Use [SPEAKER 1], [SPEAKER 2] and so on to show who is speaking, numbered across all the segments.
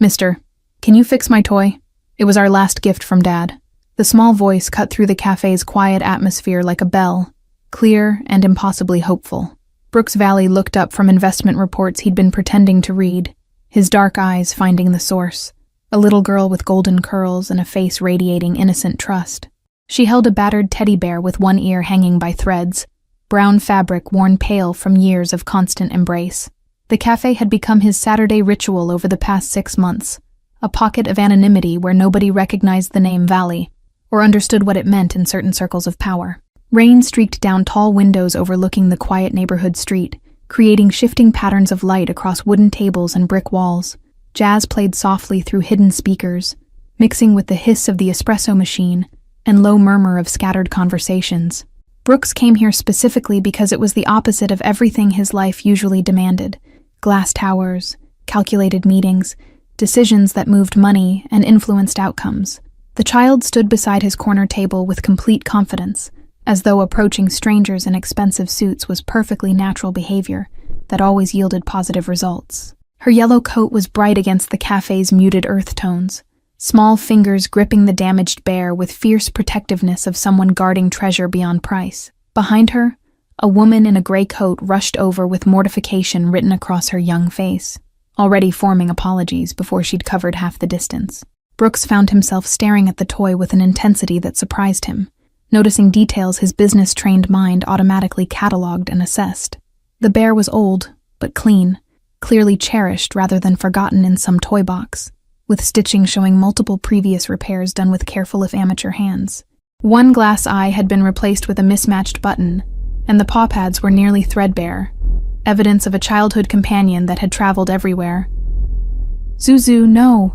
[SPEAKER 1] "Mister, can you fix my toy? It was our last gift from Dad." The small voice cut through the cafe's quiet atmosphere like a bell, clear and impossibly hopeful. Brooks Valley looked up from investment reports he'd been pretending to read, his dark eyes finding the source. A little girl with golden curls and a face radiating innocent trust. She held a battered teddy bear with one ear hanging by threads, brown fabric worn pale from years of constant embrace. The cafe had become his Saturday ritual over the past 6 months, a pocket of anonymity where nobody recognized the name Valley, or understood what it meant in certain circles of power. Rain streaked down tall windows overlooking the quiet neighborhood street, creating shifting patterns of light across wooden tables and brick walls. Jazz played softly through hidden speakers, mixing with the hiss of the espresso machine and low murmur of scattered conversations. Brooks came here specifically because it was the opposite of everything his life usually demanded: glass towers, calculated meetings, decisions that moved money and influenced outcomes. The child stood beside his corner table with complete confidence, as though approaching strangers in expensive suits was perfectly natural behavior that always yielded positive results. Her yellow coat was bright against the cafe's muted earth tones, small fingers gripping the damaged bear with fierce protectiveness of someone guarding treasure beyond price. Behind her, a woman in a gray coat rushed over with mortification written across her young face, already forming apologies before she'd covered half the distance. Brooks found himself staring at the toy with an intensity that surprised him, noticing details his business-trained mind automatically cataloged and assessed. The bear was old, but clean, clearly cherished rather than forgotten in some toy box, with stitching showing multiple previous repairs done with careful if amateur hands. One glass eye had been replaced with a mismatched button, and the paw pads were nearly threadbare, evidence of a childhood companion that had traveled everywhere. "Zuzu, no!"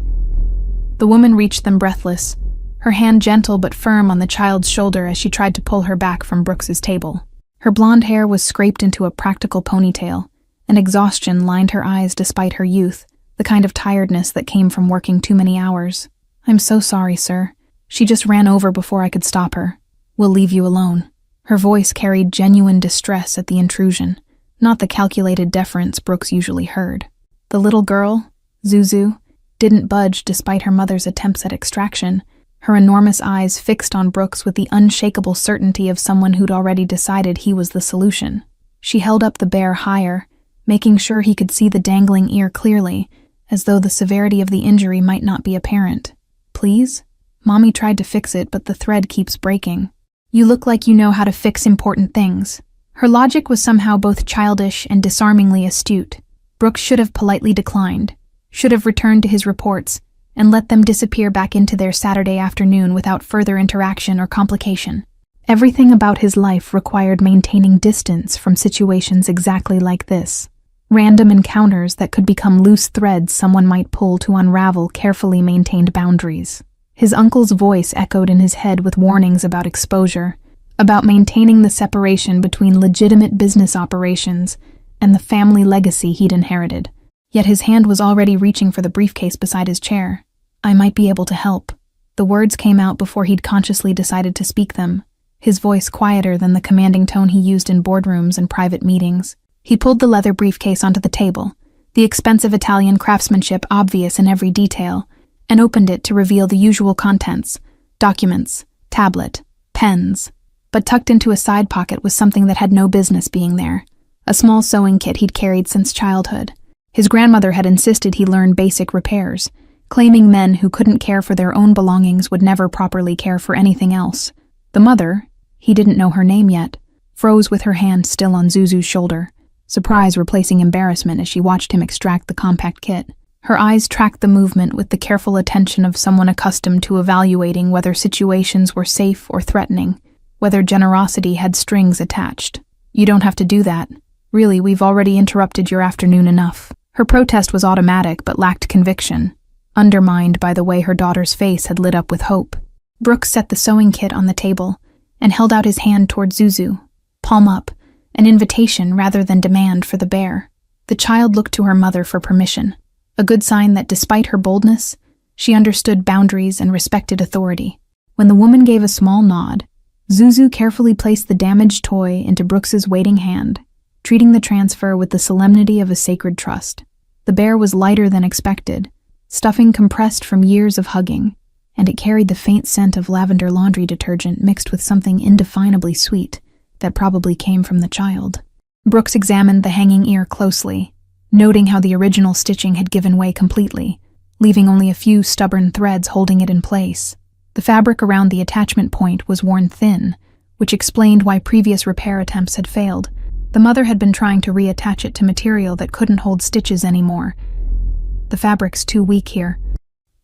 [SPEAKER 1] The woman reached them breathless, her hand gentle but firm on the child's shoulder as she tried to pull her back from Brooks's table. Her blonde hair was scraped into a practical ponytail, and exhaustion lined her eyes despite her youth, the kind of tiredness that came from working too many hours. "I'm so sorry, sir. She just ran over before I could stop her. We'll leave you alone." Her voice carried genuine distress at the intrusion, not the calculated deference Brooks usually heard. The little girl, Zuzu, didn't budge despite her mother's attempts at extraction, her enormous eyes fixed on Brooks with the unshakable certainty of someone who'd already decided he was the solution. She held up the bear higher, making sure he could see the dangling ear clearly, as though the severity of the injury might not be apparent. "Please? Mommy tried to fix it, but the thread keeps breaking. You look like you know how to fix important things." Her logic was somehow both childish and disarmingly astute. Brooks should have politely declined, should have returned to his reports, and let them disappear back into their Saturday afternoon without further interaction or complication. Everything about his life required maintaining distance from situations exactly like this. Random encounters that could become loose threads someone might pull to unravel carefully maintained boundaries. His uncle's voice echoed in his head with warnings about exposure, about maintaining the separation between legitimate business operations and the family legacy he'd inherited. Yet his hand was already reaching for the briefcase beside his chair. "I might be able to help." The words came out before he'd consciously decided to speak them, his voice quieter than the commanding tone he used in boardrooms and private meetings. He pulled the leather briefcase onto the table, the expensive Italian craftsmanship obvious in every detail, and opened it to reveal the usual contents: documents, tablet, pens. But tucked into a side pocket was something that had no business being there, a small sewing kit he'd carried since childhood. His grandmother had insisted he learn basic repairs, claiming men who couldn't care for their own belongings would never properly care for anything else. The mother, he didn't know her name yet, froze with her hand still on Zuzu's shoulder, surprise replacing embarrassment as she watched him extract the compact kit. Her eyes tracked the movement with the careful attention of someone accustomed to evaluating whether situations were safe or threatening, whether generosity had strings attached. "You don't have to do that. Really, we've already interrupted your afternoon enough." Her protest was automatic but lacked conviction, undermined by the way her daughter's face had lit up with hope. Brooks set the sewing kit on the table and held out his hand toward Zuzu, palm up, an invitation rather than demand for the bear. The child looked to her mother for permission, a good sign that despite her boldness, she understood boundaries and respected authority. When the woman gave a small nod, Zuzu carefully placed the damaged toy into Brooks's waiting hand, treating the transfer with the solemnity of a sacred trust. The bear was lighter than expected, stuffing compressed from years of hugging, and it carried the faint scent of lavender laundry detergent mixed with something indefinably sweet that probably came from the child. Brooks examined the hanging ear closely, noting how the original stitching had given way completely, leaving only a few stubborn threads holding it in place. The fabric around the attachment point was worn thin, which explained why previous repair attempts had failed. The mother had been trying to reattach it to material that couldn't hold stitches anymore. The fabric's too weak here.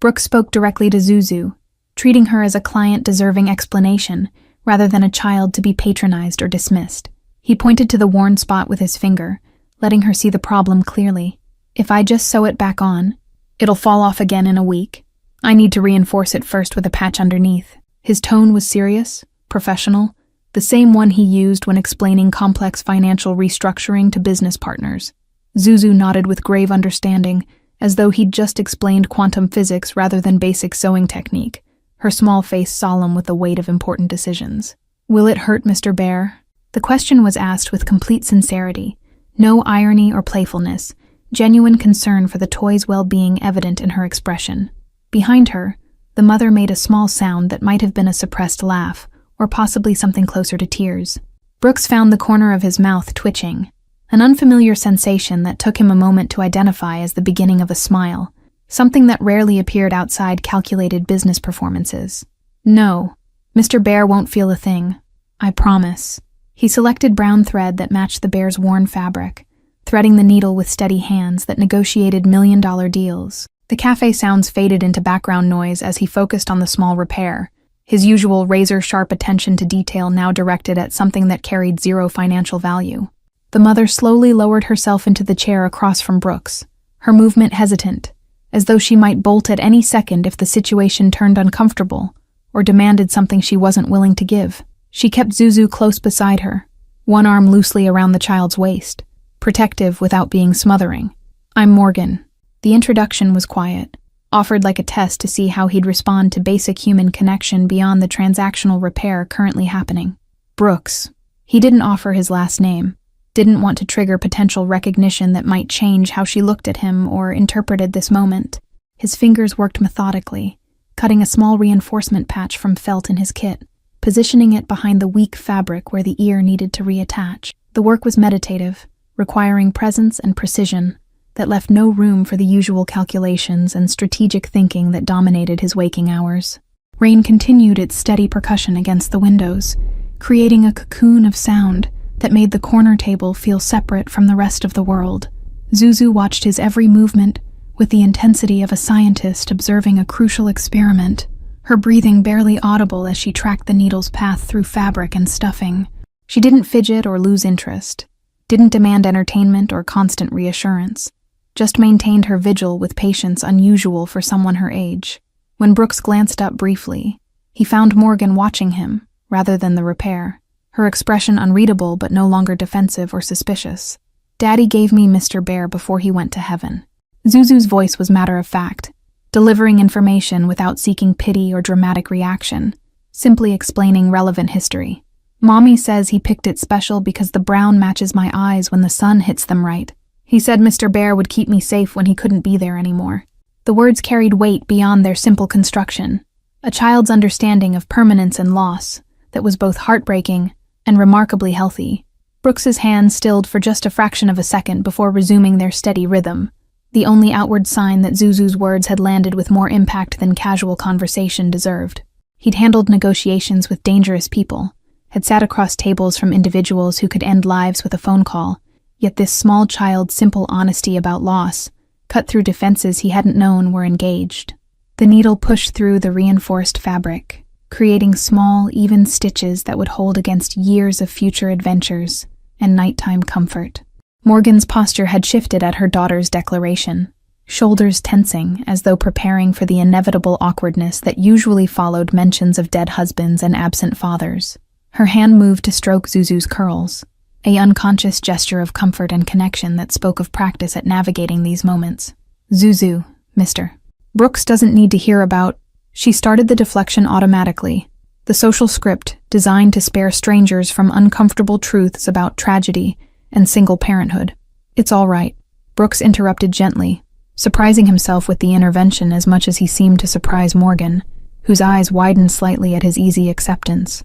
[SPEAKER 1] Brooks spoke directly to Zuzu, treating her as a client deserving explanation, rather than a child to be patronized or dismissed. He pointed to the worn spot with his finger, letting her see the problem clearly. If I just sew it back on, it'll fall off again in a week. I need to reinforce it first with a patch underneath. His tone was serious, professional, the same one he used when explaining complex financial restructuring to business partners. Zuzu nodded with grave understanding, as though he'd just explained quantum physics rather than basic sewing technique, her small face solemn with the weight of important decisions. Will it hurt, Mr. Bear? The question was asked with complete sincerity, no irony or playfulness, genuine concern for the toy's well-being evident in her expression. Behind her, the mother made a small sound that might have been a suppressed laugh, or possibly something closer to tears. Brooks found the corner of his mouth twitching, an unfamiliar sensation that took him a moment to identify as the beginning of a smile, something that rarely appeared outside calculated business performances. No, Mr. Bear won't feel a thing. I promise. He selected brown thread that matched the bear's worn fabric, threading the needle with steady hands that negotiated million-dollar deals. The cafe sounds faded into background noise as he focused on the small repair, his usual razor-sharp attention to detail now directed at something that carried zero financial value. The mother slowly lowered herself into the chair across from Brooks, her movement hesitant, as though she might bolt at any second if the situation turned uncomfortable or demanded something she wasn't willing to give. She kept Zuzu close beside her, one arm loosely around the child's waist, protective without being smothering. I'm Morgan. The introduction was quiet, offered like a test to see how he'd respond to basic human connection beyond the transactional repair currently happening. Brooks. He didn't offer his last name, didn't want to trigger potential recognition that might change how she looked at him or interpreted this moment. His fingers worked methodically, cutting a small reinforcement patch from felt in his kit, positioning it behind the weak fabric where the ear needed to reattach. The work was meditative, requiring presence and precision, that left no room for the usual calculations and strategic thinking that dominated his waking hours. Rain continued its steady percussion against the windows, creating a cocoon of sound that made the corner table feel separate from the rest of the world. Zuzu watched his every movement with the intensity of a scientist observing a crucial experiment, her breathing barely audible as she tracked the needle's path through fabric and stuffing. She didn't fidget or lose interest, didn't demand entertainment or constant reassurance, just maintained her vigil with patience unusual for someone her age. When Brooks glanced up briefly, he found Morgan watching him, rather than the repair, her expression unreadable but no longer defensive or suspicious. Daddy gave me Mr. Bear before he went to heaven. Zuzu's voice was matter-of-fact, delivering information without seeking pity or dramatic reaction, simply explaining relevant history. Mommy says he picked it special because the brown matches my eyes when the sun hits them right. He said Mr. Bear would keep me safe when he couldn't be there anymore. The words carried weight beyond their simple construction, a child's understanding of permanence and loss that was both heartbreaking and remarkably healthy. Brooks's hands stilled for just a fraction of a second before resuming their steady rhythm, the only outward sign that Zuzu's words had landed with more impact than casual conversation deserved. He'd handled negotiations with dangerous people, had sat across tables from individuals who could end lives with a phone call, yet this small child's simple honesty about loss, cut through defenses he hadn't known were engaged. The needle pushed through the reinforced fabric, creating small, even stitches that would hold against years of future adventures and nighttime comfort. Morgan's posture had shifted at her daughter's declaration, shoulders tensing as though preparing for the inevitable awkwardness that usually followed mentions of dead husbands and absent fathers. Her hand moved to stroke Zuzu's curls, an unconscious gesture of comfort and connection that spoke of practice at navigating these moments. Zuzu, Mr. Brooks doesn't need to hear about. She started the deflection automatically, the social script designed to spare strangers from uncomfortable truths about tragedy and single parenthood. It's all right, Brooks interrupted gently, surprising himself with the intervention as much as he seemed to surprise Morgan, whose eyes widened slightly at his easy acceptance.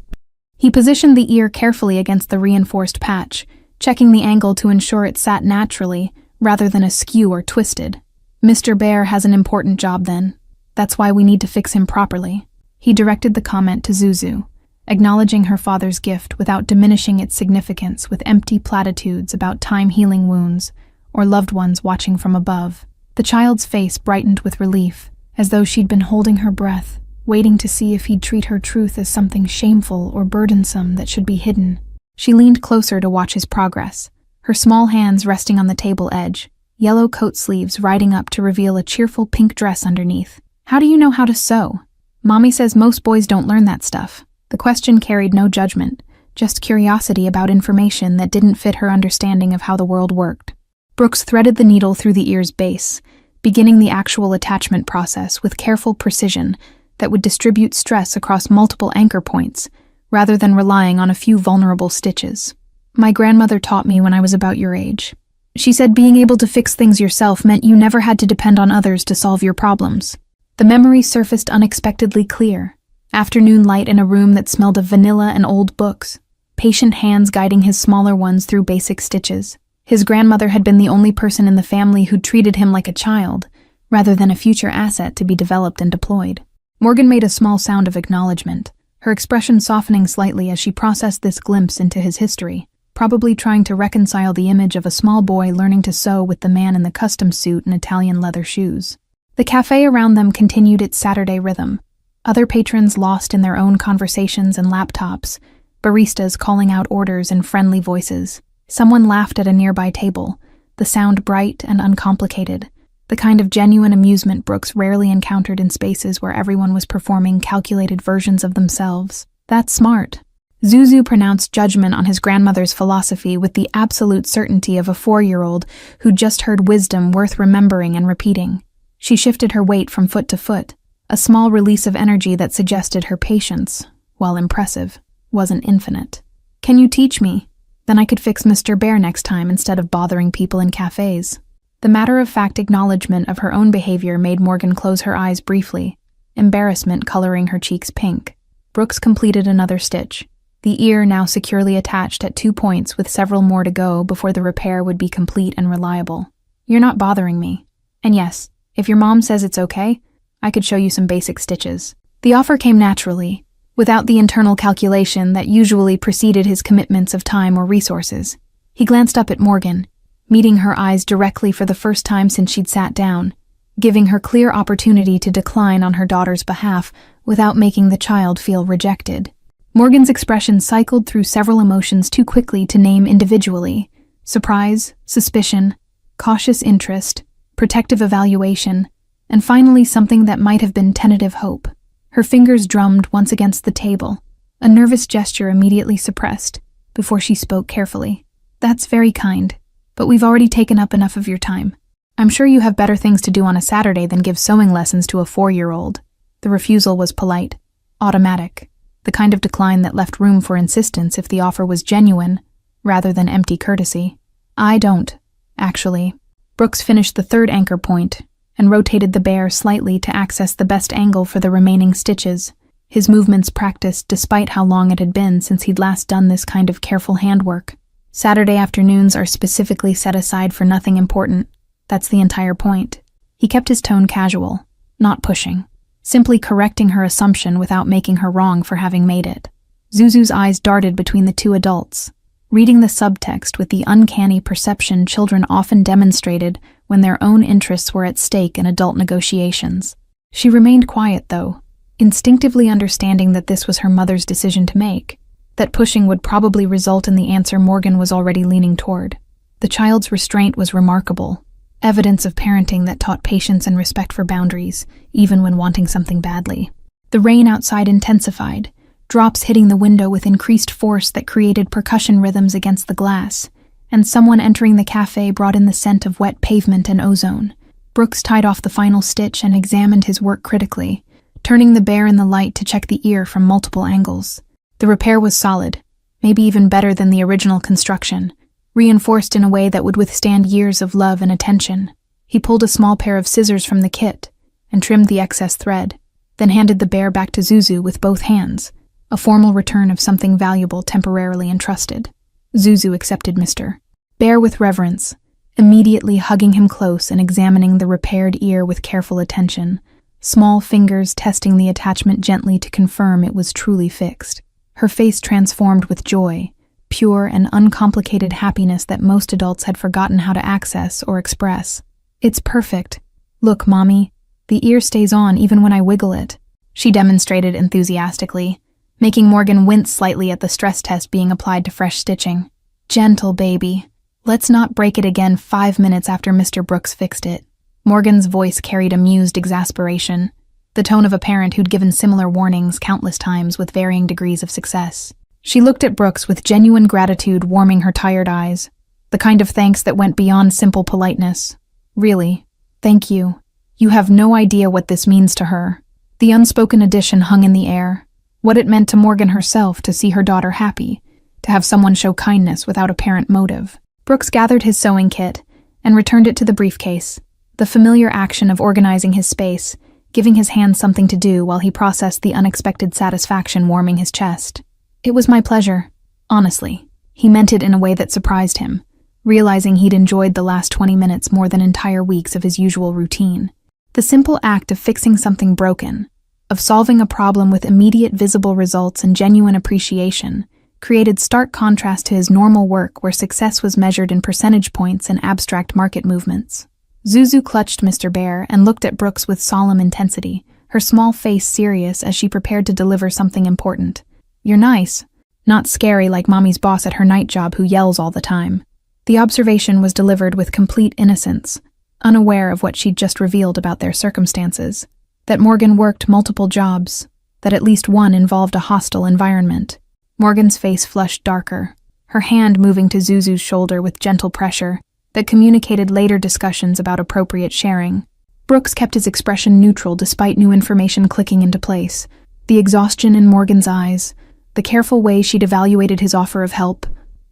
[SPEAKER 1] He positioned the ear carefully against the reinforced patch, checking the angle to ensure it sat naturally rather than askew or twisted. "Mr. Bear has an important job then. That's why we need to fix him properly." He directed the comment to Zuzu, acknowledging her father's gift without diminishing its significance with empty platitudes about time healing wounds or loved ones watching from above. The child's face brightened with relief, as though she'd been holding her breath, waiting to see if he'd treat her truth as something shameful or burdensome that should be hidden. She leaned closer to watch his progress, her small hands resting on the table edge, yellow coat sleeves riding up to reveal a cheerful pink dress underneath. "How do you know how to sew? Mommy says most boys don't learn that stuff." The question carried no judgment, just curiosity about information that didn't fit her understanding of how the world worked. Brooks threaded the needle through the ear's base, beginning the actual attachment process with careful precision that would distribute stress across multiple anchor points, rather than relying on a few vulnerable stitches. "My grandmother taught me when I was about your age. She said being able to fix things yourself meant you never had to depend on others to solve your problems." The memory surfaced unexpectedly clear. Afternoon light in a room that smelled of vanilla and old books. Patient hands guiding his smaller ones through basic stitches. His grandmother had been the only person in the family who'd treated him like a child, rather than a future asset to be developed and deployed. Morgan made a small sound of acknowledgement, her expression softening slightly as she processed this glimpse into his history, probably trying to reconcile the image of a small boy learning to sew with the man in the custom suit and Italian leather shoes. The cafe around them continued its Saturday rhythm, other patrons lost in their own conversations and laptops, baristas calling out orders in friendly voices. Someone laughed at a nearby table, the sound bright and uncomplicated, the kind of genuine amusement Brooks rarely encountered in spaces where everyone was performing calculated versions of themselves. "That's smart." Zuzu pronounced judgment on his grandmother's philosophy with the absolute certainty of a 4-year-old who'd just heard wisdom worth remembering and repeating. She shifted her weight from foot to foot, a small release of energy that suggested her patience, while impressive, wasn't infinite. "Can you teach me? Then I could fix Mr. Bear next time instead of bothering people in cafes." The matter-of-fact acknowledgement of her own behavior made Morgan close her eyes briefly, embarrassment coloring her cheeks pink. Brooks completed another stitch, the ear now securely attached at 2 points with several more to go before the repair would be complete and reliable. "You're not bothering me. And yes, if your mom says it's okay, I could show you some basic stitches." The offer came naturally, without the internal calculation that usually preceded his commitments of time or resources. He glanced up at Morgan, meeting her eyes directly for the first time since she'd sat down, giving her clear opportunity to decline on her daughter's behalf without making the child feel rejected. Morgan's expression cycled through several emotions too quickly to name individually: surprise, suspicion, cautious interest, protective evaluation, and finally something that might have been tentative hope. Her fingers drummed once against the table, a nervous gesture immediately suppressed, before she spoke carefully. "That's very kind, but we've already taken up enough of your time. I'm sure you have better things to do on a Saturday than give sewing lessons to a 4-year-old. The refusal was polite, automatic, the kind of decline that left room for insistence if the offer was genuine, rather than empty courtesy. "I don't, actually." Brooks finished the third anchor point and rotated the bear slightly to access the best angle for the remaining stitches, his movements practiced despite how long it had been since he'd last done this kind of careful handwork. Saturday afternoons are specifically set aside for nothing important. That's the entire point. He kept his tone casual, not pushing, simply correcting her assumption without making her wrong for having made it. Zuzu's eyes darted between the two adults, reading the subtext with the uncanny perception children often demonstrated when their own interests were at stake in adult negotiations. She remained quiet, though, instinctively understanding that this was her mother's decision to make, that pushing would probably result in the answer Morgan was already leaning toward. The child's restraint was remarkable, evidence of parenting that taught patience and respect for boundaries, even when wanting something badly. The rain outside intensified, drops hitting the window with increased force that created percussion rhythms against the glass, and someone entering the cafe brought in the scent of wet pavement and ozone. Brooks tied off the final stitch and examined his work critically, turning the bear in the light to check the ear from multiple angles. The repair was solid, maybe even better than the original construction, reinforced in a way that would withstand years of love and attention. He pulled a small pair of scissors from the kit and trimmed the excess thread, then handed the bear back to Zuzu with both hands, a formal return of something valuable temporarily entrusted. Zuzu accepted Mr. Bear with reverence, immediately hugging him close and examining the repaired ear with careful attention, small fingers testing the attachment gently to confirm it was truly fixed. Her face transformed with joy, pure and uncomplicated happiness that most adults had forgotten how to access or express. "It's perfect. Look, Mommy, the ear stays on even when I wiggle it," she demonstrated enthusiastically, making Morgan wince slightly at the stress test being applied to fresh stitching. "Gentle, baby. Let's not break it again 5 minutes after Mr. Brooks fixed it." Morgan's voice carried amused exasperation, the tone of a parent who'd given similar warnings countless times with varying degrees of success. She looked at Brooks with genuine gratitude warming her tired eyes, the kind of thanks that went beyond simple politeness. "Really, thank you. You have no idea what this means to her." The unspoken addition hung in the air, what it meant to Morgan herself to see her daughter happy, to have someone show kindness without apparent motive. Brooks gathered his sewing kit and returned it to the briefcase, the familiar action of organizing his space, giving his hands something to do while he processed the unexpected satisfaction warming his chest. "It was my pleasure. Honestly." He meant it in a way that surprised him, realizing he'd enjoyed the last 20 minutes more than entire weeks of his usual routine. The simple act of fixing something broken, of solving a problem with immediate visible results and genuine appreciation, created stark contrast to his normal work where success was measured in percentage points and abstract market movements. Zuzu clutched Mr. Bear and looked at Brooks with solemn intensity, her small face serious as she prepared to deliver something important. "You're nice. Not scary like Mommy's boss at her night job who yells all the time." The observation was delivered with complete innocence, unaware of what she'd just revealed about their circumstances, that Morgan worked multiple jobs, that at least one involved a hostile environment. Morgan's face flushed darker, her hand moving to Zuzu's shoulder with gentle pressure that communicated later discussions about appropriate sharing. Brooks kept his expression neutral despite new information clicking into place, the exhaustion in Morgan's eyes, the careful way she'd evaluated his offer of help,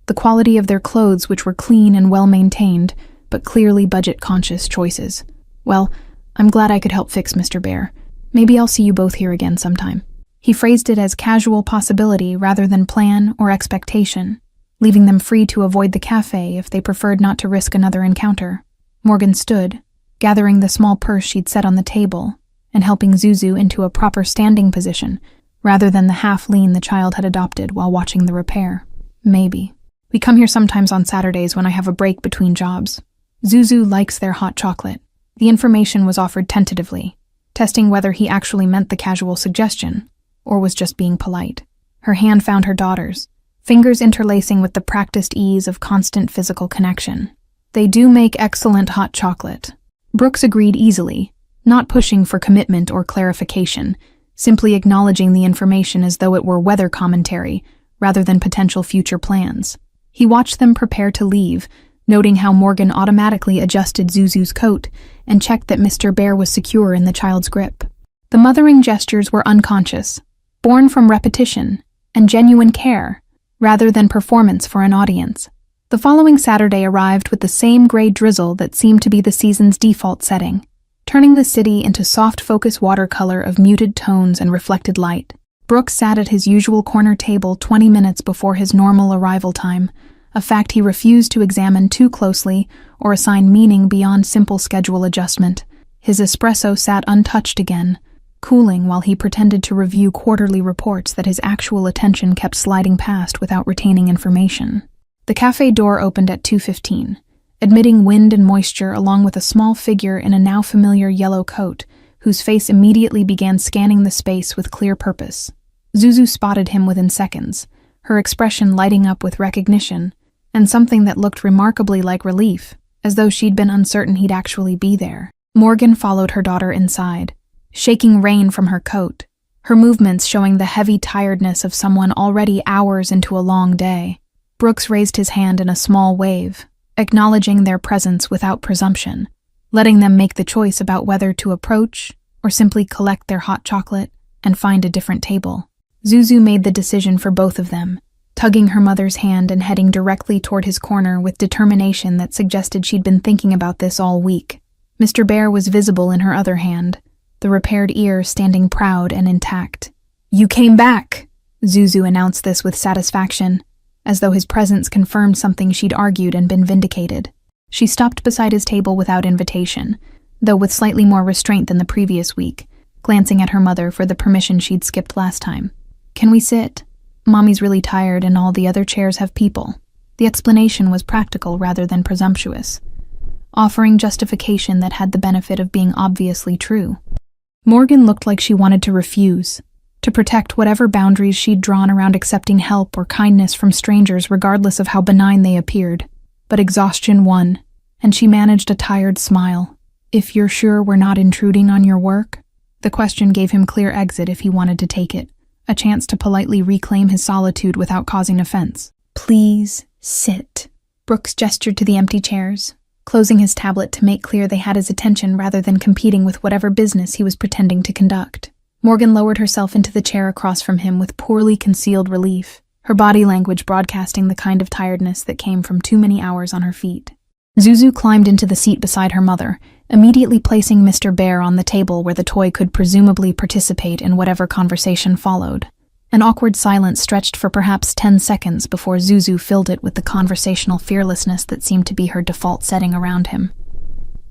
[SPEAKER 1] the quality of their clothes which were clean and well-maintained, but clearly budget-conscious choices. "Well, I'm glad I could help fix Mr. Bear. Maybe I'll see you both here again sometime." He phrased it as casual possibility rather than plan or expectation, leaving them free to avoid the cafe if they preferred not to risk another encounter. Morgan stood, gathering the small purse she'd set on the table and helping Zuzu into a proper standing position rather than the half-lean the child had adopted while watching the repair. "Maybe. We come here sometimes on Saturdays when I have a break between jobs. Zuzu likes their hot chocolate." The information was offered tentatively, testing whether he actually meant the casual suggestion or was just being polite. Her hand found her daughter's, fingers interlacing with the practiced ease of constant physical connection. "They do make excellent hot chocolate." Brooks agreed easily, not pushing for commitment or clarification, simply acknowledging the information as though it were weather commentary rather than potential future plans. He watched them prepare to leave, noting how Morgan automatically adjusted Zuzu's coat and checked that Mr. Bear was secure in the child's grip. The mothering gestures were unconscious, born from repetition and genuine care, rather than performance for an audience. The following Saturday arrived with the same gray drizzle that seemed to be the season's default setting, turning the city into soft focus watercolor of muted tones and reflected light. Brooks sat at his usual corner table 20 minutes before his normal arrival time, a fact he refused to examine too closely or assign meaning beyond simple schedule adjustment. His espresso sat untouched again, cooling while he pretended to review quarterly reports that his actual attention kept sliding past without retaining information. The cafe door opened at 2:15, admitting wind and moisture along with a small figure in a now familiar yellow coat, whose face immediately began scanning the space with clear purpose. Zuzu spotted him within seconds, her expression lighting up with recognition, and something that looked remarkably like relief, as though she'd been uncertain he'd actually be there. Morgan followed her daughter inside, shaking rain from her coat, her movements showing the heavy tiredness of someone already hours into a long day. Brooks raised his hand in a small wave, acknowledging their presence without presumption, letting them make the choice about whether to approach or simply collect their hot chocolate and find a different table. Zuzu made the decision for both of them, tugging her mother's hand and heading directly toward his corner with determination that suggested she'd been thinking about this all week. Mr. Bear was visible in her other hand, the repaired ear standing proud and intact. "You came back!" Zuzu announced this with satisfaction, as though his presence confirmed something she'd argued and been vindicated. She stopped beside his table without invitation, though with slightly more restraint than the previous week, glancing at her mother for the permission she'd skipped last time. "Can we sit? Mommy's really tired and all the other chairs have people." The explanation was practical rather than presumptuous, offering justification that had the benefit of being obviously true. Morgan looked like she wanted to refuse, to protect whatever boundaries she'd drawn around accepting help or kindness from strangers regardless of how benign they appeared. But exhaustion won, and she managed a tired smile. "If you're sure we're not intruding on your work?" The question gave him clear exit if he wanted to take it, a chance to politely reclaim his solitude without causing offense. "Please sit." Brooks gestured to the empty chairs, closing his tablet to make clear they had his attention rather than competing with whatever business he was pretending to conduct. Morgan lowered herself into the chair across from him with poorly concealed relief, her body language broadcasting the kind of tiredness that came from too many hours on her feet. Zuzu climbed into the seat beside her mother, immediately placing Mr. Bear on the table where the toy could presumably participate in whatever conversation followed. An awkward silence stretched for perhaps 10 seconds before Zuzu filled it with the conversational fearlessness that seemed to be her default setting around him.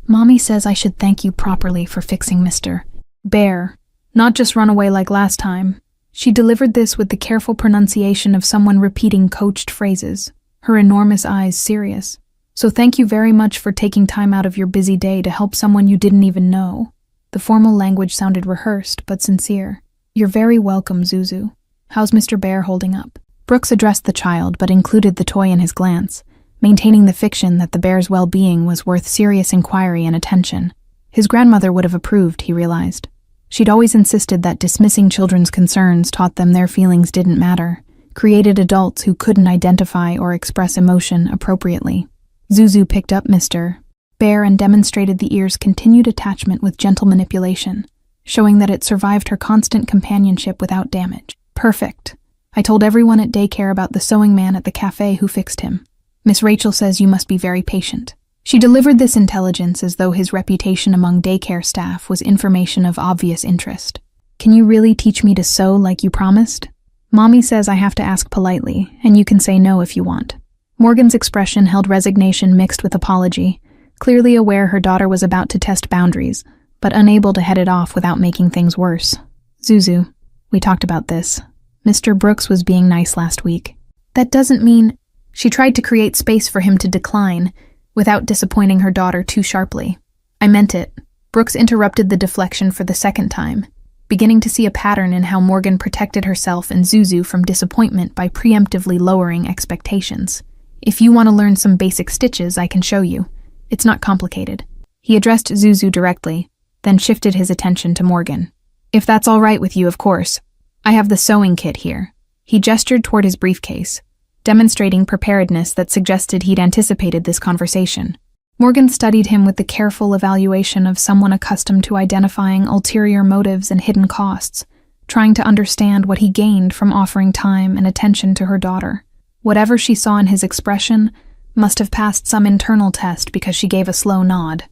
[SPEAKER 1] "Mommy says I should thank you properly for fixing Mr. Bear, not just run away like last time." She delivered this with the careful pronunciation of someone repeating coached phrases, her enormous eyes serious. "So thank you very much for taking time out of your busy day to help someone you didn't even know." The formal language sounded rehearsed but sincere. "You're very welcome, Zuzu. How's Mr. Bear holding up?" Brooks addressed the child but included the toy in his glance, maintaining the fiction that the bear's well-being was worth serious inquiry and attention. His grandmother would have approved, he realized. She'd always insisted that dismissing children's concerns taught them their feelings didn't matter, created adults who couldn't identify or express emotion appropriately. Zuzu picked up Mr. Bear and demonstrated the ear's continued attachment with gentle manipulation, showing that it survived her constant companionship without damage. "Perfect. I told everyone at daycare about the sewing man at the cafe who fixed him. Miss Rachel says you must be very patient." She delivered this intelligence as though his reputation among daycare staff was information of obvious interest. "Can you really teach me to sew like you promised?" "Mommy says I have to ask politely, and you can say no if you want." Morgan's expression held resignation mixed with apology, clearly aware her daughter was about to test boundaries, but unable to head it off without making things worse. "Zuzu, we talked about this. Mr. Brooks was being nice last week." "That doesn't mean—" She tried to create space for him to decline, without disappointing her daughter too sharply. "I meant it." Brooks interrupted the deflection for the second time, beginning to see a pattern in how Morgan protected herself and Zuzu from disappointment by preemptively lowering expectations. "If you want to learn some basic stitches, I can show you. It's not complicated." He addressed Zuzu directly, then shifted his attention to Morgan. "If that's all right with you, of course. I have the sewing kit here." He gestured toward his briefcase, demonstrating preparedness that suggested he'd anticipated this conversation. Morgan studied him with the careful evaluation of someone accustomed to identifying ulterior motives and hidden costs, trying to understand what he gained from offering time and attention to her daughter. Whatever she saw in his expression must have passed some internal test because she gave a slow nod.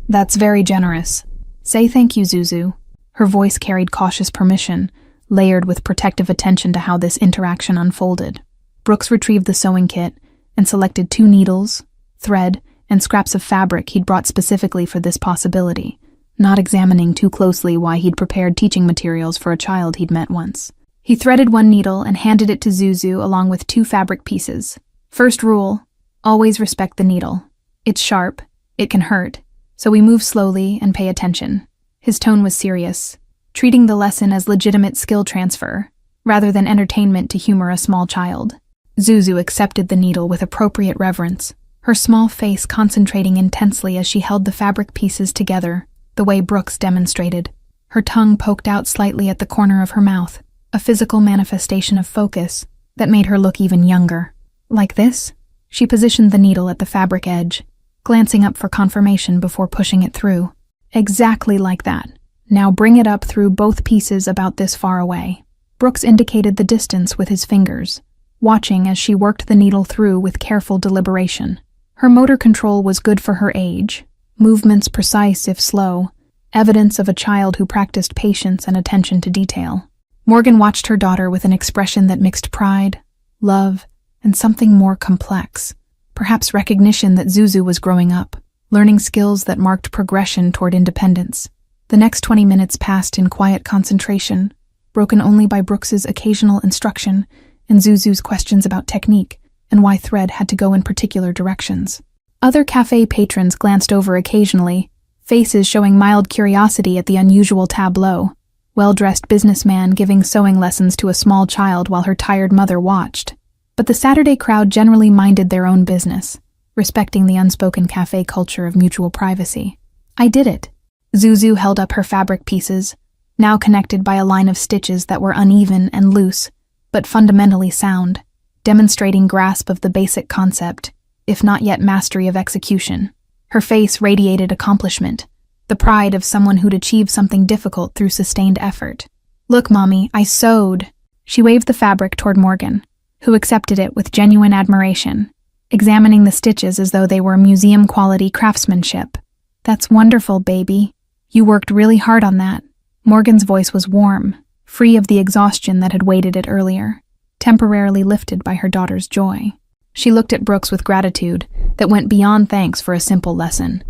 [SPEAKER 1] "That's very generous. Say thank you, Zuzu." Her voice carried cautious permission, layered with protective attention to how this interaction unfolded. Brooks retrieved the sewing kit and selected 2 needles, thread, and scraps of fabric he'd brought specifically for this possibility, not examining too closely why he'd prepared teaching materials for a child he'd met once. He threaded 1 needle and handed it to Zuzu along with 2 fabric pieces. "First rule, always respect the needle. It's sharp, it can hurt, so we move slowly and pay attention." His tone was serious, treating the lesson as legitimate skill transfer, rather than entertainment to humor a small child. Zuzu accepted the needle with appropriate reverence, her small face concentrating intensely as she held the fabric pieces together, the way Brooks demonstrated. Her tongue poked out slightly at the corner of her mouth, a physical manifestation of focus that made her look even younger. "Like this?" She positioned the needle at the fabric edge, glancing up for confirmation before pushing it through. "Exactly like that. Now bring it up through both pieces about this far away." Brooks indicated the distance with his fingers, watching as she worked the needle through with careful deliberation. Her motor control was good for her age, movements precise if slow, evidence of a child who practiced patience and attention to detail. Morgan watched her daughter with an expression that mixed pride, love, and something more complex, perhaps recognition that Zuzu was growing up, learning skills that marked progression toward independence. The next 20 minutes passed in quiet concentration, broken only by Brooks's occasional instruction and Zuzu's questions about technique and why thread had to go in particular directions. Other cafe patrons glanced over occasionally, faces showing mild curiosity at the unusual tableau. Well-dressed businessman giving sewing lessons to a small child while her tired mother watched. But the Saturday crowd generally minded their own business, respecting the unspoken cafe culture of mutual privacy. I did it. Zuzu held up her fabric pieces, now connected by a line of stitches that were uneven and loose, but fundamentally sound, demonstrating grasp of the basic concept, if not yet mastery of execution. Her face radiated accomplishment, the pride of someone who'd achieved something difficult through sustained effort. Look, Mommy, I sewed. She waved the fabric toward Morgan, who accepted it with genuine admiration, examining the stitches as though they were museum-quality craftsmanship. That's wonderful, baby. You worked really hard on that. Morgan's voice was warm, free of the exhaustion that had weighted it earlier, temporarily lifted by her daughter's joy. She looked at Brooks with gratitude that went beyond thanks for a simple lesson.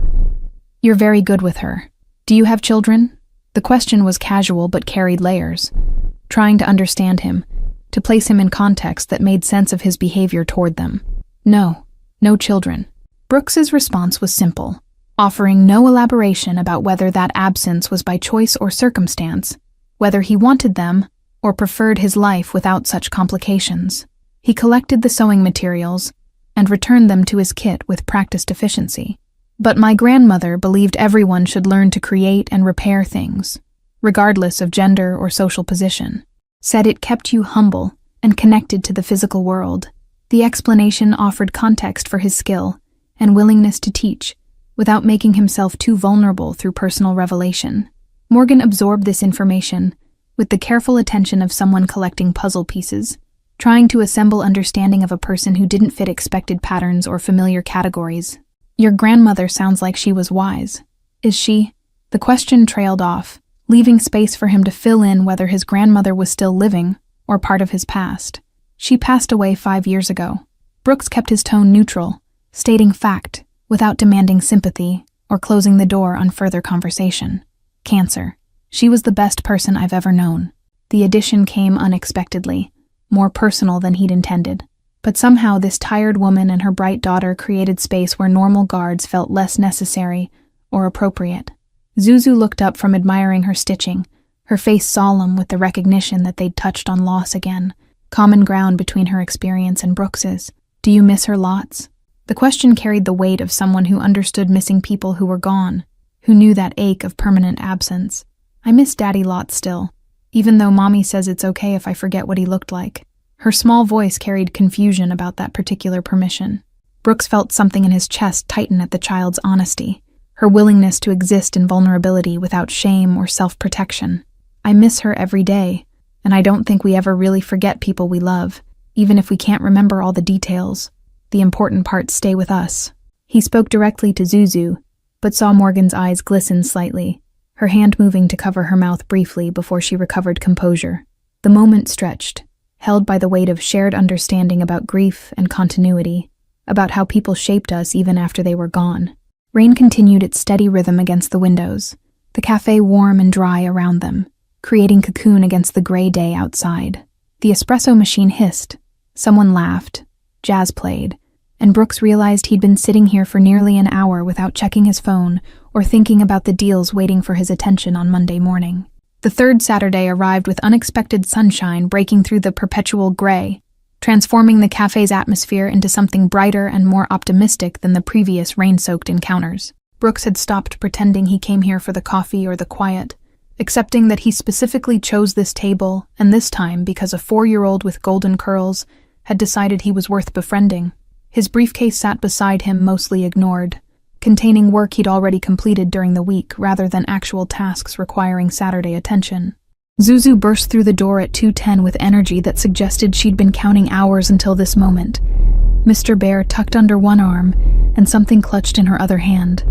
[SPEAKER 1] You're very good with her. Do you have children? The question was casual but carried layers, trying to understand him, to place him in context that made sense of his behavior toward them. No children. Brooks's response was simple, offering no elaboration about whether that absence was by choice or circumstance, whether he wanted them or preferred his life without such complications. He collected the sewing materials and returned them to his kit with practiced efficiency. But my grandmother believed everyone should learn to create and repair things, regardless of gender or social position. Said it kept you humble and connected to the physical world. The explanation offered context for his skill and willingness to teach, without making himself too vulnerable through personal revelation. Morgan absorbed this information with the careful attention of someone collecting puzzle pieces, trying to assemble understanding of a person who didn't fit expected patterns or familiar categories. Your grandmother sounds like she was wise. Is she? The question trailed off, leaving space for him to fill in whether his grandmother was still living or part of his past. She passed away 5 years ago. Brooks kept his tone neutral, stating fact without demanding sympathy or closing the door on further conversation. Cancer. She was the best person I've ever known. The addition came unexpectedly, more personal than he'd intended. But somehow this tired woman and her bright daughter created space where normal guards felt less necessary or appropriate. Zuzu looked up from admiring her stitching, her face solemn with the recognition that they'd touched on loss again, common ground between her experience and Brooks's. Do you miss her lots? The question carried the weight of someone who understood missing people who were gone, who knew that ache of permanent absence. I miss Daddy lots still, even though Mommy says it's okay if I forget what he looked like. Her small voice carried confusion about that particular permission. Brooks felt something in his chest tighten at the child's honesty, her willingness to exist in vulnerability without shame or self-protection. I miss her every day, and I don't think we ever really forget people we love, even if we can't remember all the details. The important parts stay with us. He spoke directly to Zuzu, but saw Morgan's eyes glisten slightly, her hand moving to cover her mouth briefly before she recovered composure. The moment stretched, held by the weight of shared understanding about grief and continuity, about how people shaped us even after they were gone. Rain continued its steady rhythm against the windows, the cafe warm and dry around them, creating cocoon against the gray day outside. The espresso machine hissed, someone laughed, jazz played, and Brooks realized he'd been sitting here for nearly an hour without checking his phone or thinking about the deals waiting for his attention on Monday morning. The third Saturday arrived with unexpected sunshine breaking through the perpetual gray, transforming the cafe's atmosphere into something brighter and more optimistic than the previous rain-soaked encounters. Brooks had stopped pretending he came here for the coffee or the quiet, accepting that he specifically chose this table and this time because a 4-year-old with golden curls had decided he was worth befriending. His briefcase sat beside him, mostly ignored, containing work he'd already completed during the week rather than actual tasks requiring Saturday attention. Zuzu burst through the door at 2:10 with energy that suggested she'd been counting hours until this moment, Mr. Bear tucked under one arm and something clutched in her other hand.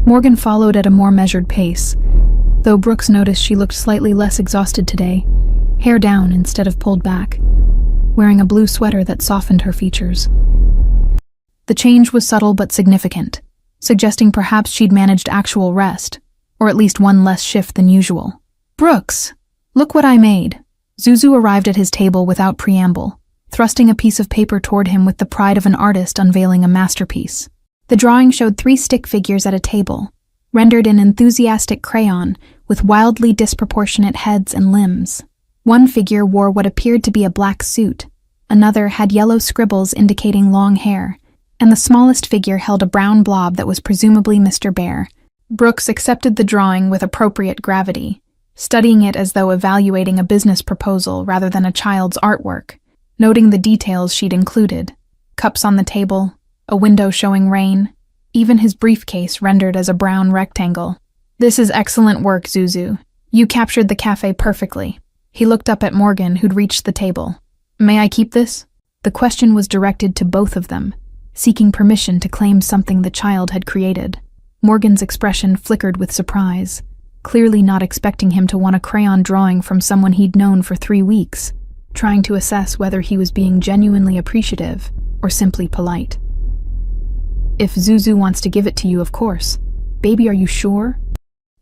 [SPEAKER 1] Morgan followed at a more measured pace, though Brooks noticed she looked slightly less exhausted today, hair down instead of pulled back, wearing a blue sweater that softened her features. The change was subtle but significant, suggesting perhaps she'd managed actual rest, or at least one less shift than usual. "Brooks, look what I made." Zuzu arrived at his table without preamble, thrusting a piece of paper toward him with the pride of an artist unveiling a masterpiece. The drawing showed 3 stick figures at a table, rendered in enthusiastic crayon with wildly disproportionate heads and limbs. One figure wore what appeared to be a black suit, another had yellow scribbles indicating long hair, and the smallest figure held a brown blob that was presumably Mr. Bear. Brooks accepted the drawing with appropriate gravity, studying it as though evaluating a business proposal rather than a child's artwork, noting the details she'd included: cups on the table, a window showing rain, even his briefcase rendered as a brown rectangle. "This is excellent work, Zuzu. You captured the cafe perfectly." He looked up at Morgan, who'd reached the table. "May I keep this?" The question was directed to both of them, seeking permission to claim something the child had created. Morgan's expression flickered with surprise, clearly not expecting him to want a crayon drawing from someone he'd known for 3 weeks, trying to assess whether he was being genuinely appreciative or simply polite. "If Zuzu wants to give it to you, of course. Baby, are you sure?"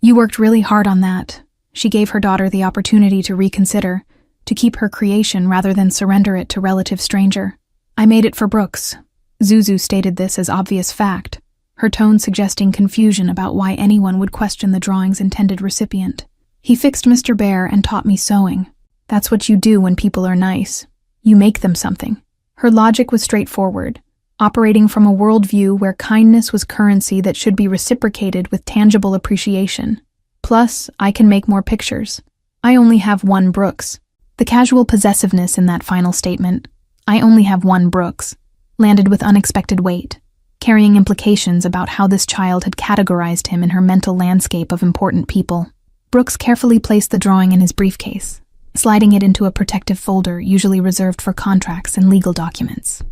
[SPEAKER 1] "You worked really hard on that." She gave her daughter the opportunity to reconsider, to keep her creation rather than surrender it to relative stranger. "I made it for Brooks." Zuzu stated this as obvious fact, her tone suggesting confusion about why anyone would question the drawing's intended recipient. "He fixed Mr. Bear and taught me sewing. That's what you do when people are nice. You make them something." Her logic was straightforward, operating from a worldview where kindness was currency that should be reciprocated with tangible appreciation. "Plus, I can make more pictures. I only have one Brooks." The casual possessiveness in that final statement, "I only have one Brooks," landed with unexpected weight, carrying implications about how this child had categorized him in her mental landscape of important people. Brooks carefully placed the drawing in his briefcase, sliding it into a protective folder usually reserved for contracts and legal documents.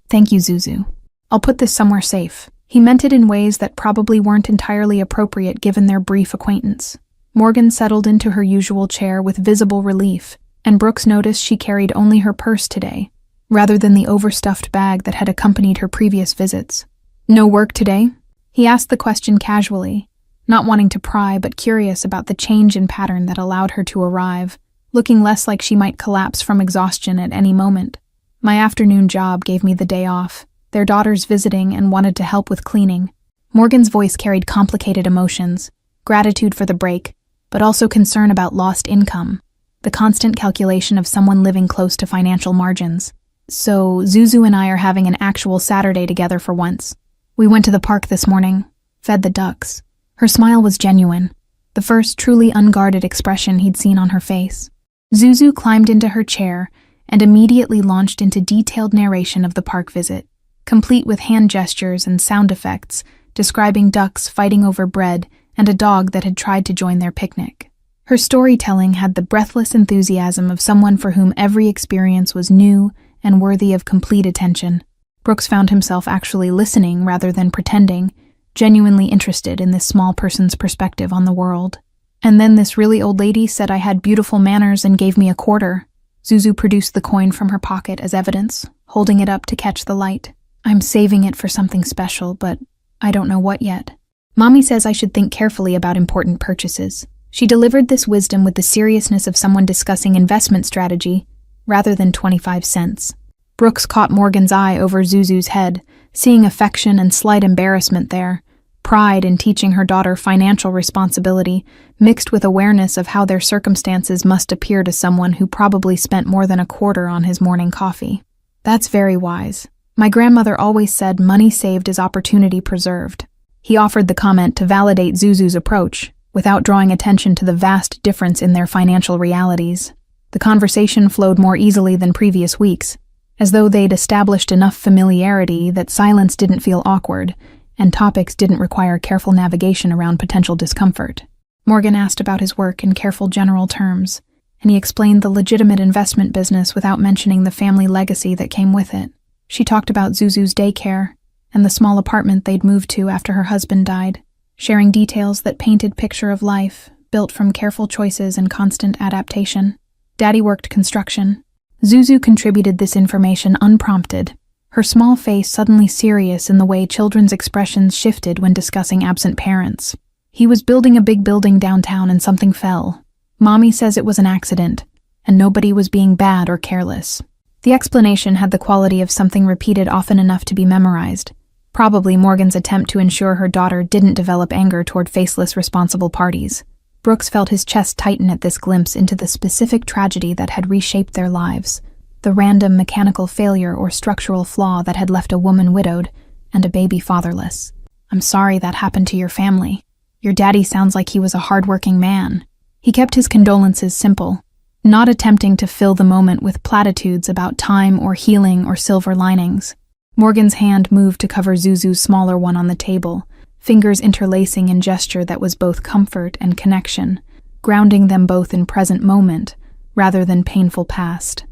[SPEAKER 1] "Thank you, Zuzu. I'll put this somewhere safe." He meant it in ways that probably weren't entirely appropriate given their brief acquaintance. Morgan settled into her usual chair with visible relief, and Brooks noticed she carried only her purse today, rather than the overstuffed bag that had accompanied her previous visits. "No work today?" He asked the question casually, not wanting to pry but curious about the change in pattern that allowed her to arrive, looking less like she might collapse from exhaustion at any moment. "My afternoon job gave me the day off. Their daughter's visiting and wanted to help with cleaning." Morgan's voice carried complicated emotions, gratitude for the break, but also concern about lost income, the constant calculation of someone living close to financial margins. "So, Zuzu and I are having an actual Saturday together for once. We went to the park this morning, fed the ducks." Her smile was genuine, the first truly unguarded expression he'd seen on her face. Zuzu climbed into her chair and immediately launched into detailed narration of the park visit, complete with hand gestures and sound effects, describing ducks fighting over bread and a dog that had tried to join their picnic. Her storytelling had the breathless enthusiasm of someone for whom every experience was new and worthy of complete attention. Brooks found himself actually listening rather than pretending, genuinely interested in this small person's perspective on the world. "And then this really old lady said I had beautiful manners and gave me a quarter." Zuzu produced the coin from her pocket as evidence, holding it up to catch the light. "I'm saving it for something special, but I don't know what yet. Mommy says I should think carefully about important purchases." She delivered this wisdom with the seriousness of someone discussing investment strategy, rather than 25 cents. Brooks caught Morgan's eye over Zuzu's head, seeing affection and slight embarrassment there, pride in teaching her daughter financial responsibility, mixed with awareness of how their circumstances must appear to someone who probably spent more than a quarter on his morning coffee. "That's very wise. My grandmother always said money saved is opportunity preserved." He offered the comment to validate Zuzu's approach, without drawing attention to the vast difference in their financial realities. The conversation flowed more easily than previous weeks, as though they'd established enough familiarity that silence didn't feel awkward, and topics didn't require careful navigation around potential discomfort. Morgan asked about his work in careful general terms, and he explained the legitimate investment business without mentioning the family legacy that came with it. She talked about Zuzu's daycare and the small apartment they'd moved to after her husband died. sharing details that painted picture of life, built from careful choices and constant adaptation. Daddy worked construction. Zuzu contributed this information unprompted, her small face suddenly serious in the way children's expressions shifted when discussing absent parents. He was building a big building downtown and something fell. Mommy says it was an accident, and nobody was being bad or careless. The explanation had the quality of something repeated often enough to be memorized. Probably Morgan's attempt to ensure her daughter didn't develop anger toward faceless responsible parties. Brooks felt his chest tighten at this glimpse into the specific tragedy that had reshaped their lives. The random mechanical failure or structural flaw that had left a woman widowed and a baby fatherless. I'm sorry that happened to your family. Your daddy sounds like he was a hardworking man. He kept his condolences simple, not attempting to fill the moment with platitudes about time or healing or silver linings. Morgan's hand moved to cover Zuzu's smaller one on the table, fingers interlacing in gesture that was both comfort and connection, grounding them both in present moment rather than painful past.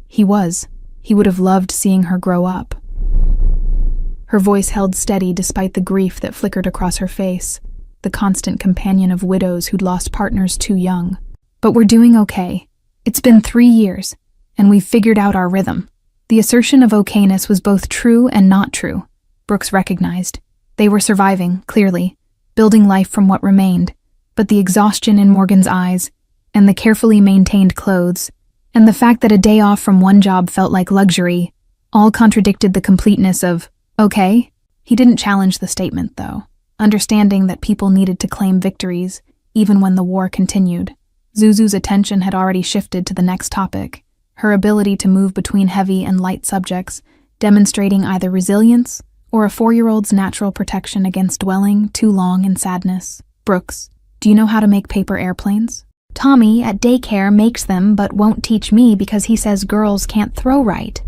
[SPEAKER 1] He would have loved seeing her grow up. Her voice held steady despite the grief that flickered across her face, the constant companion of widows who'd lost partners too young. But we're doing okay. It's been 3 years, and we've figured out our rhythm. The assertion of okayness was both true and not true, Brooks recognized. They were surviving, clearly, building life from what remained, but the exhaustion in Morgan's eyes, and the carefully maintained clothes, and the fact that a day off from one job felt like luxury, all contradicted the completeness of, okay? He didn't challenge the statement, though, understanding that people needed to claim victories, even when the war continued. Zuzu's attention had already shifted to the next topic, her ability to move between heavy and light subjects, demonstrating either resilience or a 4-year-old's natural protection against dwelling too long in sadness. Brooks, do you know how to make paper airplanes? Tommy at daycare makes them but won't teach me because he says girls can't throw right.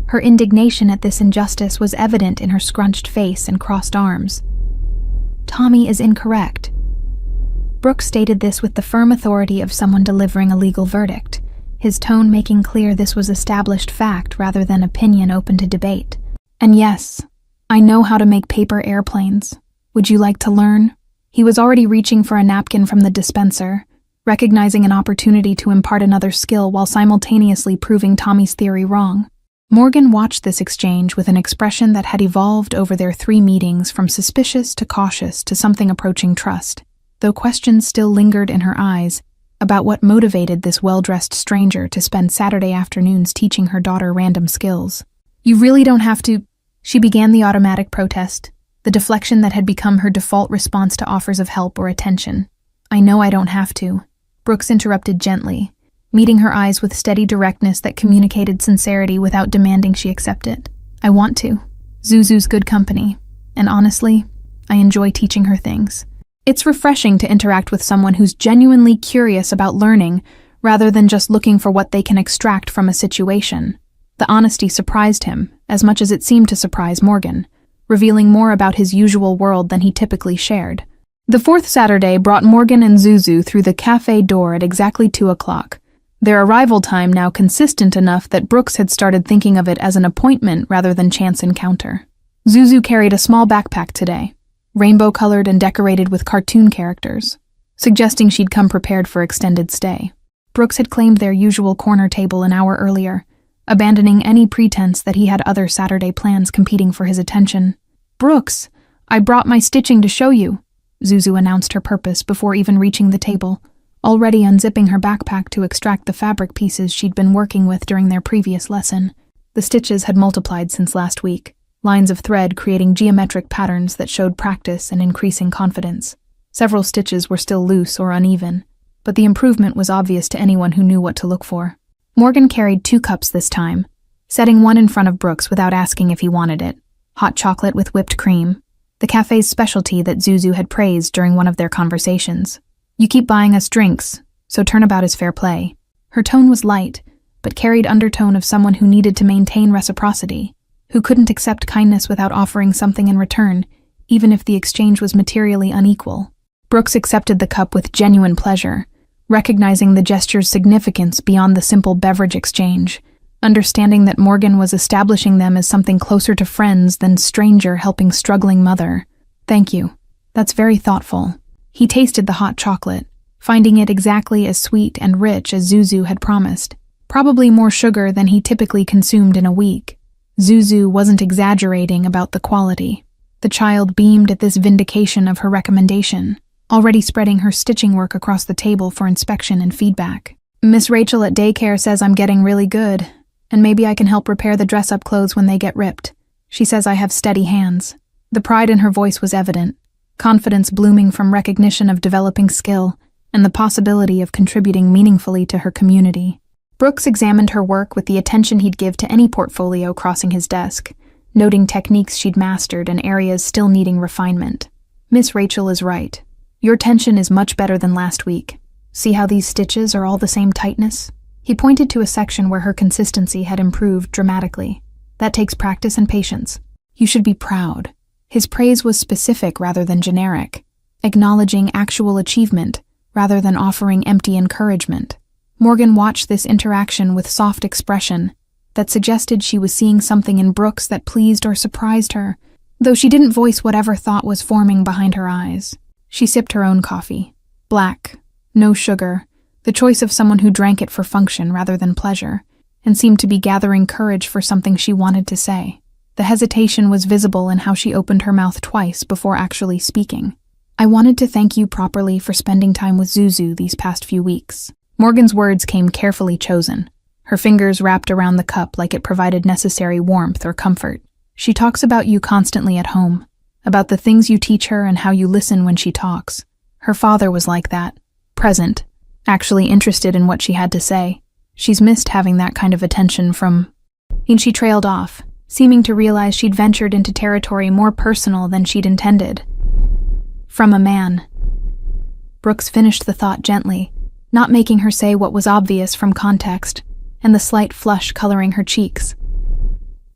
[SPEAKER 1] Her indignation at this injustice was evident in her scrunched face and crossed arms. Tommy is incorrect. Brooks stated this with the firm authority of someone delivering a legal verdict, his tone making clear this was established fact rather than opinion open to debate. And yes, I know how to make paper airplanes. Would you like to learn? He was already reaching for a napkin from the dispenser, recognizing an opportunity to impart another skill while simultaneously proving Tommy's theory wrong. Morgan watched this exchange with an expression that had evolved over their 3 meetings from suspicious to cautious to something approaching trust, though questions still lingered in her eyes about what motivated this well-dressed stranger to spend Saturday afternoons teaching her daughter random skills. You really don't have to. She began the automatic protest, the deflection that had become her default response to offers of help or attention. I know I don't have to. Brooks interrupted gently, meeting her eyes with steady directness that communicated sincerity without demanding she accept it. I want to. Zuzu's good company, and honestly, I enjoy teaching her things. It's refreshing to interact with someone who's genuinely curious about learning rather than just looking for what they can extract from a situation. The honesty surprised him, as much as it seemed to surprise Morgan, revealing more about his usual world than he typically shared. The 4th Saturday brought Morgan and Zuzu through the cafe door at exactly 2 o'clock, their arrival time now consistent enough that Brooks had started thinking of it as an appointment rather than chance encounter. Zuzu carried a small backpack today, rainbow-colored and decorated with cartoon characters, suggesting she'd come prepared for extended stay. Brooks had claimed their usual corner table an hour earlier, abandoning any pretense that he had other Saturday plans competing for his attention. Brooks, I brought my stitching to show you, Zuzu announced her purpose before even reaching the table, already unzipping her backpack to extract the fabric pieces she'd been working with during their previous lesson. The stitches had multiplied since last week, lines of thread creating geometric patterns that showed practice and increasing confidence. Several stitches were still loose or uneven, but the improvement was obvious to anyone who knew what to look for. Morgan carried 2 cups this time, setting one in front of Brooks without asking if he wanted it. Hot chocolate with whipped cream, the cafe's specialty that Zuzu had praised during one of their conversations. You keep buying us drinks, so turnabout is fair play. Her tone was light, but carried undertone of someone who needed to maintain reciprocity, who couldn't accept kindness without offering something in return, even if the exchange was materially unequal. Brooks accepted the cup with genuine pleasure, recognizing the gesture's significance beyond the simple beverage exchange, understanding that Morgan was establishing them as something closer to friends than stranger helping struggling mother. Thank you. That's very thoughtful. He tasted the hot chocolate, finding it exactly as sweet and rich as Zuzu had promised. Probably more sugar than he typically consumed in a week. Zuzu wasn't exaggerating about the quality. The child beamed at this vindication of her recommendation, already spreading her stitching work across the table for inspection and feedback. Miss Rachel at daycare says I'm getting really good, and maybe I can help repair the dress-up clothes when they get ripped. She says I have steady hands. The pride in her voice was evident, confidence blooming from recognition of developing skill and the possibility of contributing meaningfully to her community. Brooks examined her work with the attention he'd give to any portfolio crossing his desk, noting techniques she'd mastered and areas still needing refinement. Miss Rachel is right. Your tension is much better than last week. See how these stitches are all the same tightness? He pointed to a section where her consistency had improved dramatically. That takes practice and patience. You should be proud. His praise was specific rather than generic, acknowledging actual achievement rather than offering empty encouragement. Morgan watched this interaction with soft expression that suggested she was seeing something in Brooks that pleased or surprised her, though she didn't voice whatever thought was forming behind her eyes. She sipped her own coffee. Black, no sugar, the choice of someone who drank it for function rather than pleasure, and seemed to be gathering courage for something she wanted to say. The hesitation was visible in how she opened her mouth twice before actually speaking. I wanted to thank you properly for spending time with Zuzu these past few weeks. Morgan's words came carefully chosen, her fingers wrapped around the cup like it provided necessary warmth or comfort. She talks about you constantly at home, about the things you teach her and how you listen when she talks. Her father was like that, present, actually interested in what she had to say. She's missed having that kind of attention from... And she trailed off, seeming to realize she'd ventured into territory more personal than she'd intended. From a man. Brooks finished the thought gently, not making her say what was obvious from context, and the slight flush coloring her cheeks.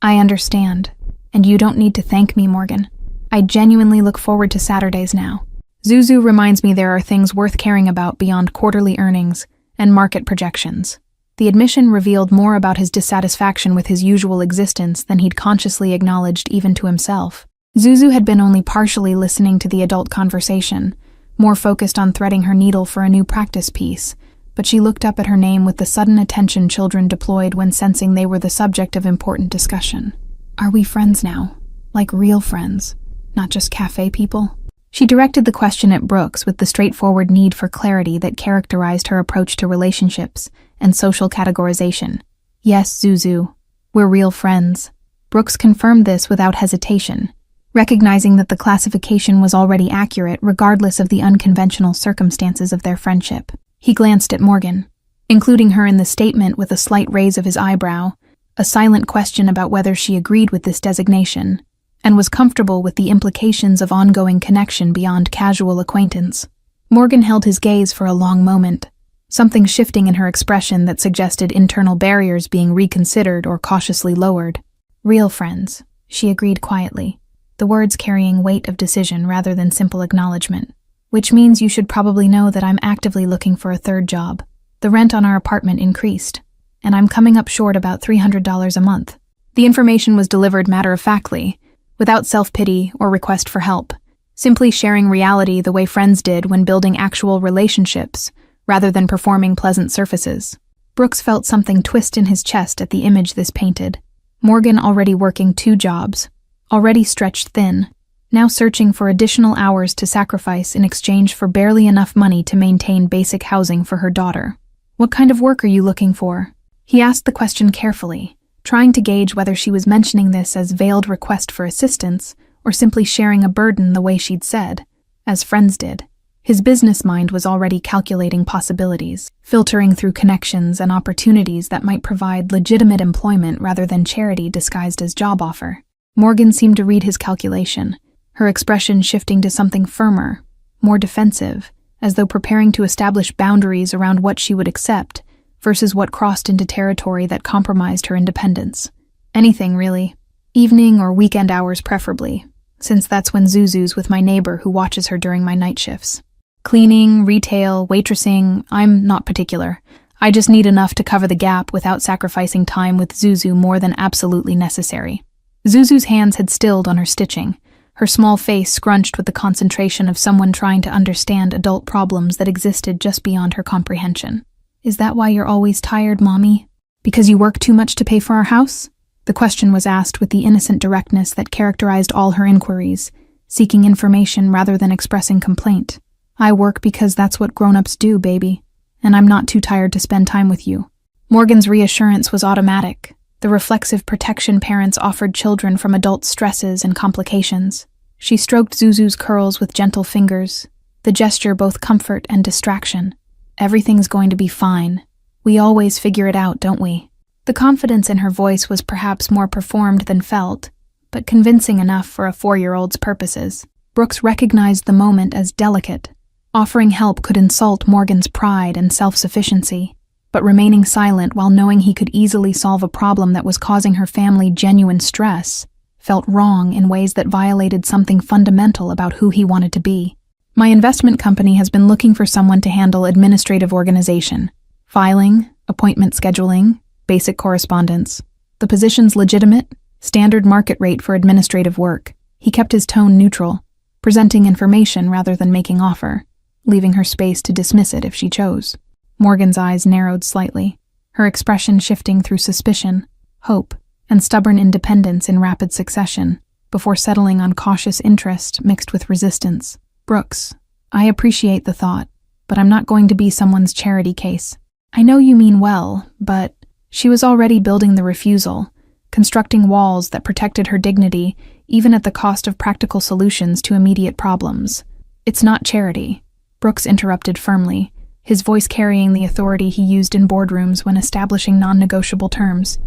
[SPEAKER 1] I understand, and you don't need to thank me, Morgan. I genuinely look forward to Saturdays now. Zuzu reminds me there are things worth caring about beyond quarterly earnings and market projections. The admission revealed more about his dissatisfaction with his usual existence than he'd consciously acknowledged even to himself. Zuzu had been only partially listening to the adult conversation, more focused on threading her needle for a new practice piece, but she looked up at her name with the sudden attention children deployed when sensing they were the subject of important discussion. Are we friends now? Like real friends, not just cafe people? She directed the question at Brooks with the straightforward need for clarity that characterized her approach to relationships and social categorization. Yes, Zuzu, we're real friends. Brooks confirmed this without hesitation, recognizing that the classification was already accurate regardless of the unconventional circumstances of their friendship. He glanced at Morgan, including her in the statement with a slight raise of his eyebrow, a silent question about whether she agreed with this designation, and was comfortable with the implications of ongoing connection beyond casual acquaintance. Morgan held his gaze for a long moment, something shifting in her expression that suggested internal barriers being reconsidered or cautiously lowered. Real friends, she agreed quietly, the words carrying weight of decision rather than simple acknowledgement. Which means you should probably know that I'm actively looking for a third job. The rent on our apartment increased, and I'm coming up short about $300 a month. The information was delivered matter-of-factly, without self-pity or request for help, simply sharing reality the way friends did when building actual relationships, rather than performing pleasant surfaces. Brooks felt something twist in his chest at the image this painted. Morgan already working 2 jobs, already stretched thin, now searching for additional hours to sacrifice in exchange for barely enough money to maintain basic housing for her daughter. What kind of work are you looking for? He asked the question carefully, trying to gauge whether she was mentioning this as veiled request for assistance or simply sharing a burden the way she'd said, as friends did. His business mind was already calculating possibilities, filtering through connections and opportunities that might provide legitimate employment rather than charity disguised as job offer. Morgan seemed to read his calculation, her expression shifting to something firmer, more defensive, as though preparing to establish boundaries around what she would accept versus what crossed into territory that compromised her independence. Anything, really. Evening or weekend hours preferably, since that's when Zuzu's with my neighbor who watches her during my night shifts. Cleaning, retail, waitressing, I'm not particular. I just need enough to cover the gap without sacrificing time with Zuzu more than absolutely necessary. Zuzu's hands had stilled on her stitching, her small face scrunched with the concentration of someone trying to understand adult problems that existed just beyond her comprehension. "Is that why you're always tired, Mommy? Because you work too much to pay for our house?" The question was asked with the innocent directness that characterized all her inquiries, seeking information rather than expressing complaint. "I work because that's what grown-ups do, baby, and I'm not too tired to spend time with you." Morgan's reassurance was automatic, the reflexive protection parents offered children from adult stresses and complications. She stroked Zuzu's curls with gentle fingers, the gesture both comfort and distraction. "Everything's going to be fine. We always figure it out, don't we?" The confidence in her voice was perhaps more performed than felt, but convincing enough for a 4-year-old's purposes. Brooks recognized the moment as delicate. Offering help could insult Morgan's pride and self-sufficiency, but remaining silent while knowing he could easily solve a problem that was causing her family genuine stress felt wrong in ways that violated something fundamental about who he wanted to be. "My investment company has been looking for someone to handle administrative organization, filing, appointment scheduling, basic correspondence. The position's legitimate, standard market rate for administrative work." He kept his tone neutral, presenting information rather than making offer, leaving her space to dismiss it if she chose. Morgan's eyes narrowed slightly, her expression shifting through suspicion, hope, and stubborn independence in rapid succession, before settling on cautious interest mixed with resistance. "Brooks, I appreciate the thought, but I'm not going to be someone's charity case. I know you mean well, but..." She was already building the refusal, constructing walls that protected her dignity, even at the cost of practical solutions to immediate problems. "It's not charity," Brooks interrupted firmly, his voice carrying the authority he used in boardrooms when establishing non-negotiable terms,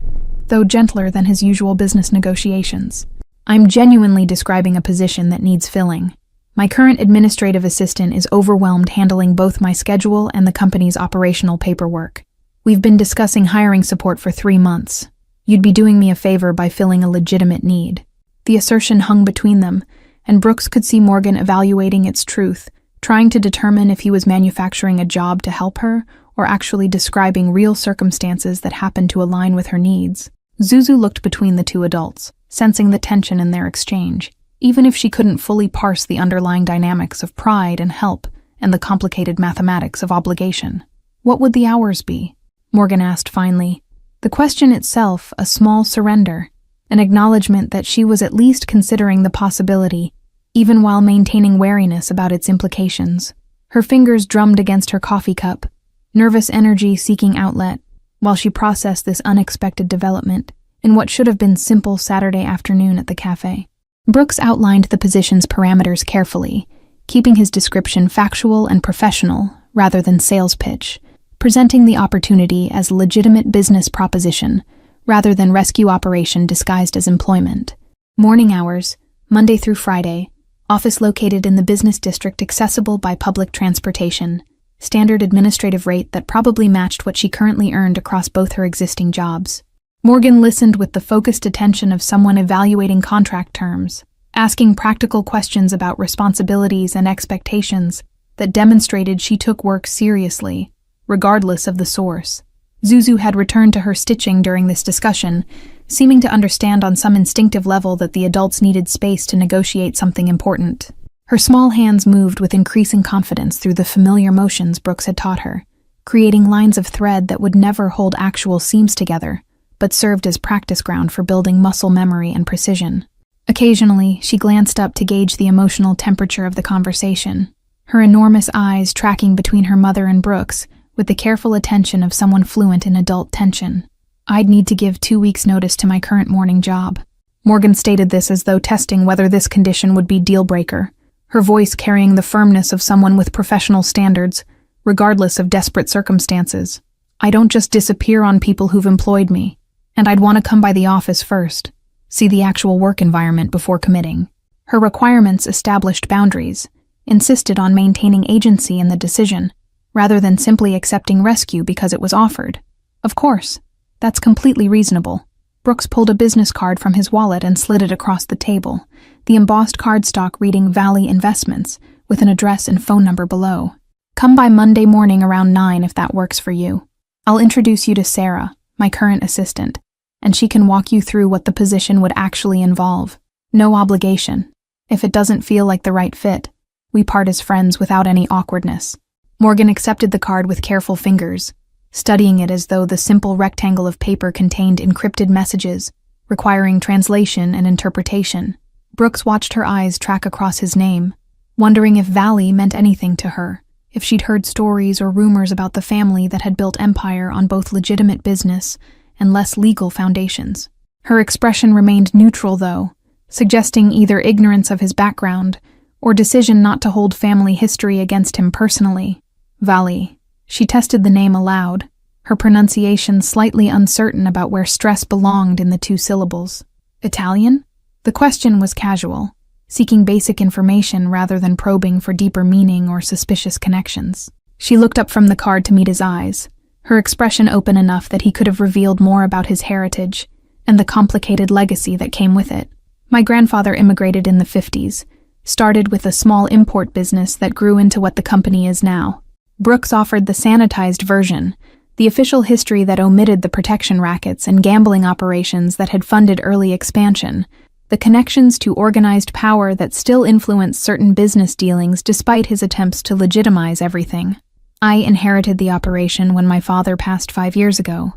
[SPEAKER 1] though gentler than his usual business negotiations. "I'm genuinely describing a position that needs filling. My current administrative assistant is overwhelmed handling both my schedule and the company's operational paperwork. We've been discussing hiring support for 3 months. You'd be doing me a favor by filling a legitimate need." The assertion hung between them, and Brooks could see Morgan evaluating its truth, trying to determine if he was manufacturing a job to help her or actually describing real circumstances that happened to align with her needs. Zuzu looked between the two adults, sensing the tension in their exchange, even if she couldn't fully parse the underlying dynamics of pride and help and the complicated mathematics of obligation. "What would the hours be?" Morgan asked finally, the question itself a small surrender, an acknowledgement that she was at least considering the possibility, even while maintaining wariness about its implications. Her fingers drummed against her coffee cup, nervous energy seeking outlet, while she processed this unexpected development in what should have been simple Saturday afternoon at the cafe. Brooks outlined the position's parameters carefully, keeping his description factual and professional rather than sales pitch, presenting the opportunity as legitimate business proposition rather than rescue operation disguised as employment. Morning hours, Monday through Friday, office located in the business district accessible by public transportation, standard administrative rate that probably matched what she currently earned across both her existing jobs. Morgan listened with the focused attention of someone evaluating contract terms, asking practical questions about responsibilities and expectations that demonstrated she took work seriously, regardless of the source. Zuzu had returned to her stitching during this discussion, seeming to understand on some instinctive level that the adults needed space to negotiate something important. Her small hands moved with increasing confidence through the familiar motions Brooks had taught her, creating lines of thread that would never hold actual seams together, but served as practice ground for building muscle memory and precision. Occasionally, she glanced up to gauge the emotional temperature of the conversation, her enormous eyes tracking between her mother and Brooks with the careful attention of someone fluent in adult tension. "I'd need to give 2 weeks' notice to my current morning job." Morgan stated this as though testing whether this condition would be deal-breaker, her voice carrying the firmness of someone with professional standards, regardless of desperate circumstances. "I don't just disappear on people who've employed me, and I'd want to come by the office first, see the actual work environment before committing." Her requirements established boundaries, insisted on maintaining agency in the decision, rather than simply accepting rescue because it was offered. Of course, that's completely reasonable. Brooks pulled a business card from his wallet and slid it across the table, the embossed cardstock reading Valley Investments, with an address and phone number below. "Come by Monday morning around 9 if that works for you. I'll introduce you to Sarah, my current assistant, and she can walk you through what the position would actually involve. No obligation. If it doesn't feel like the right fit, we part as friends without any awkwardness. Morgan accepted the card with careful fingers, studying it as though the simple rectangle of paper contained encrypted messages, requiring translation and interpretation. Brooks watched her eyes track across his name, wondering if Valley meant anything to her, if she'd heard stories or rumors about the family that had built empire on both legitimate business and less legal foundations. Her expression remained neutral, though, suggesting either ignorance of his background or decision not to hold family history against him personally. Valley. She tested the name aloud, her pronunciation slightly uncertain about where stress belonged in the two syllables. Italian? The question was casual, seeking basic information rather than probing for deeper meaning or suspicious connections. She looked up from the card to meet his eyes, her expression open enough that he could have revealed more about his heritage and the complicated legacy that came with it. My grandfather immigrated in the 50s, started with a small import business that grew into what the company is now. Brooks offered the sanitized version, the official history that omitted the protection rackets and gambling operations that had funded early expansion, the connections to organized power that still influenced certain business dealings despite his attempts to legitimize everything. I inherited the operation when my father passed 5 years ago,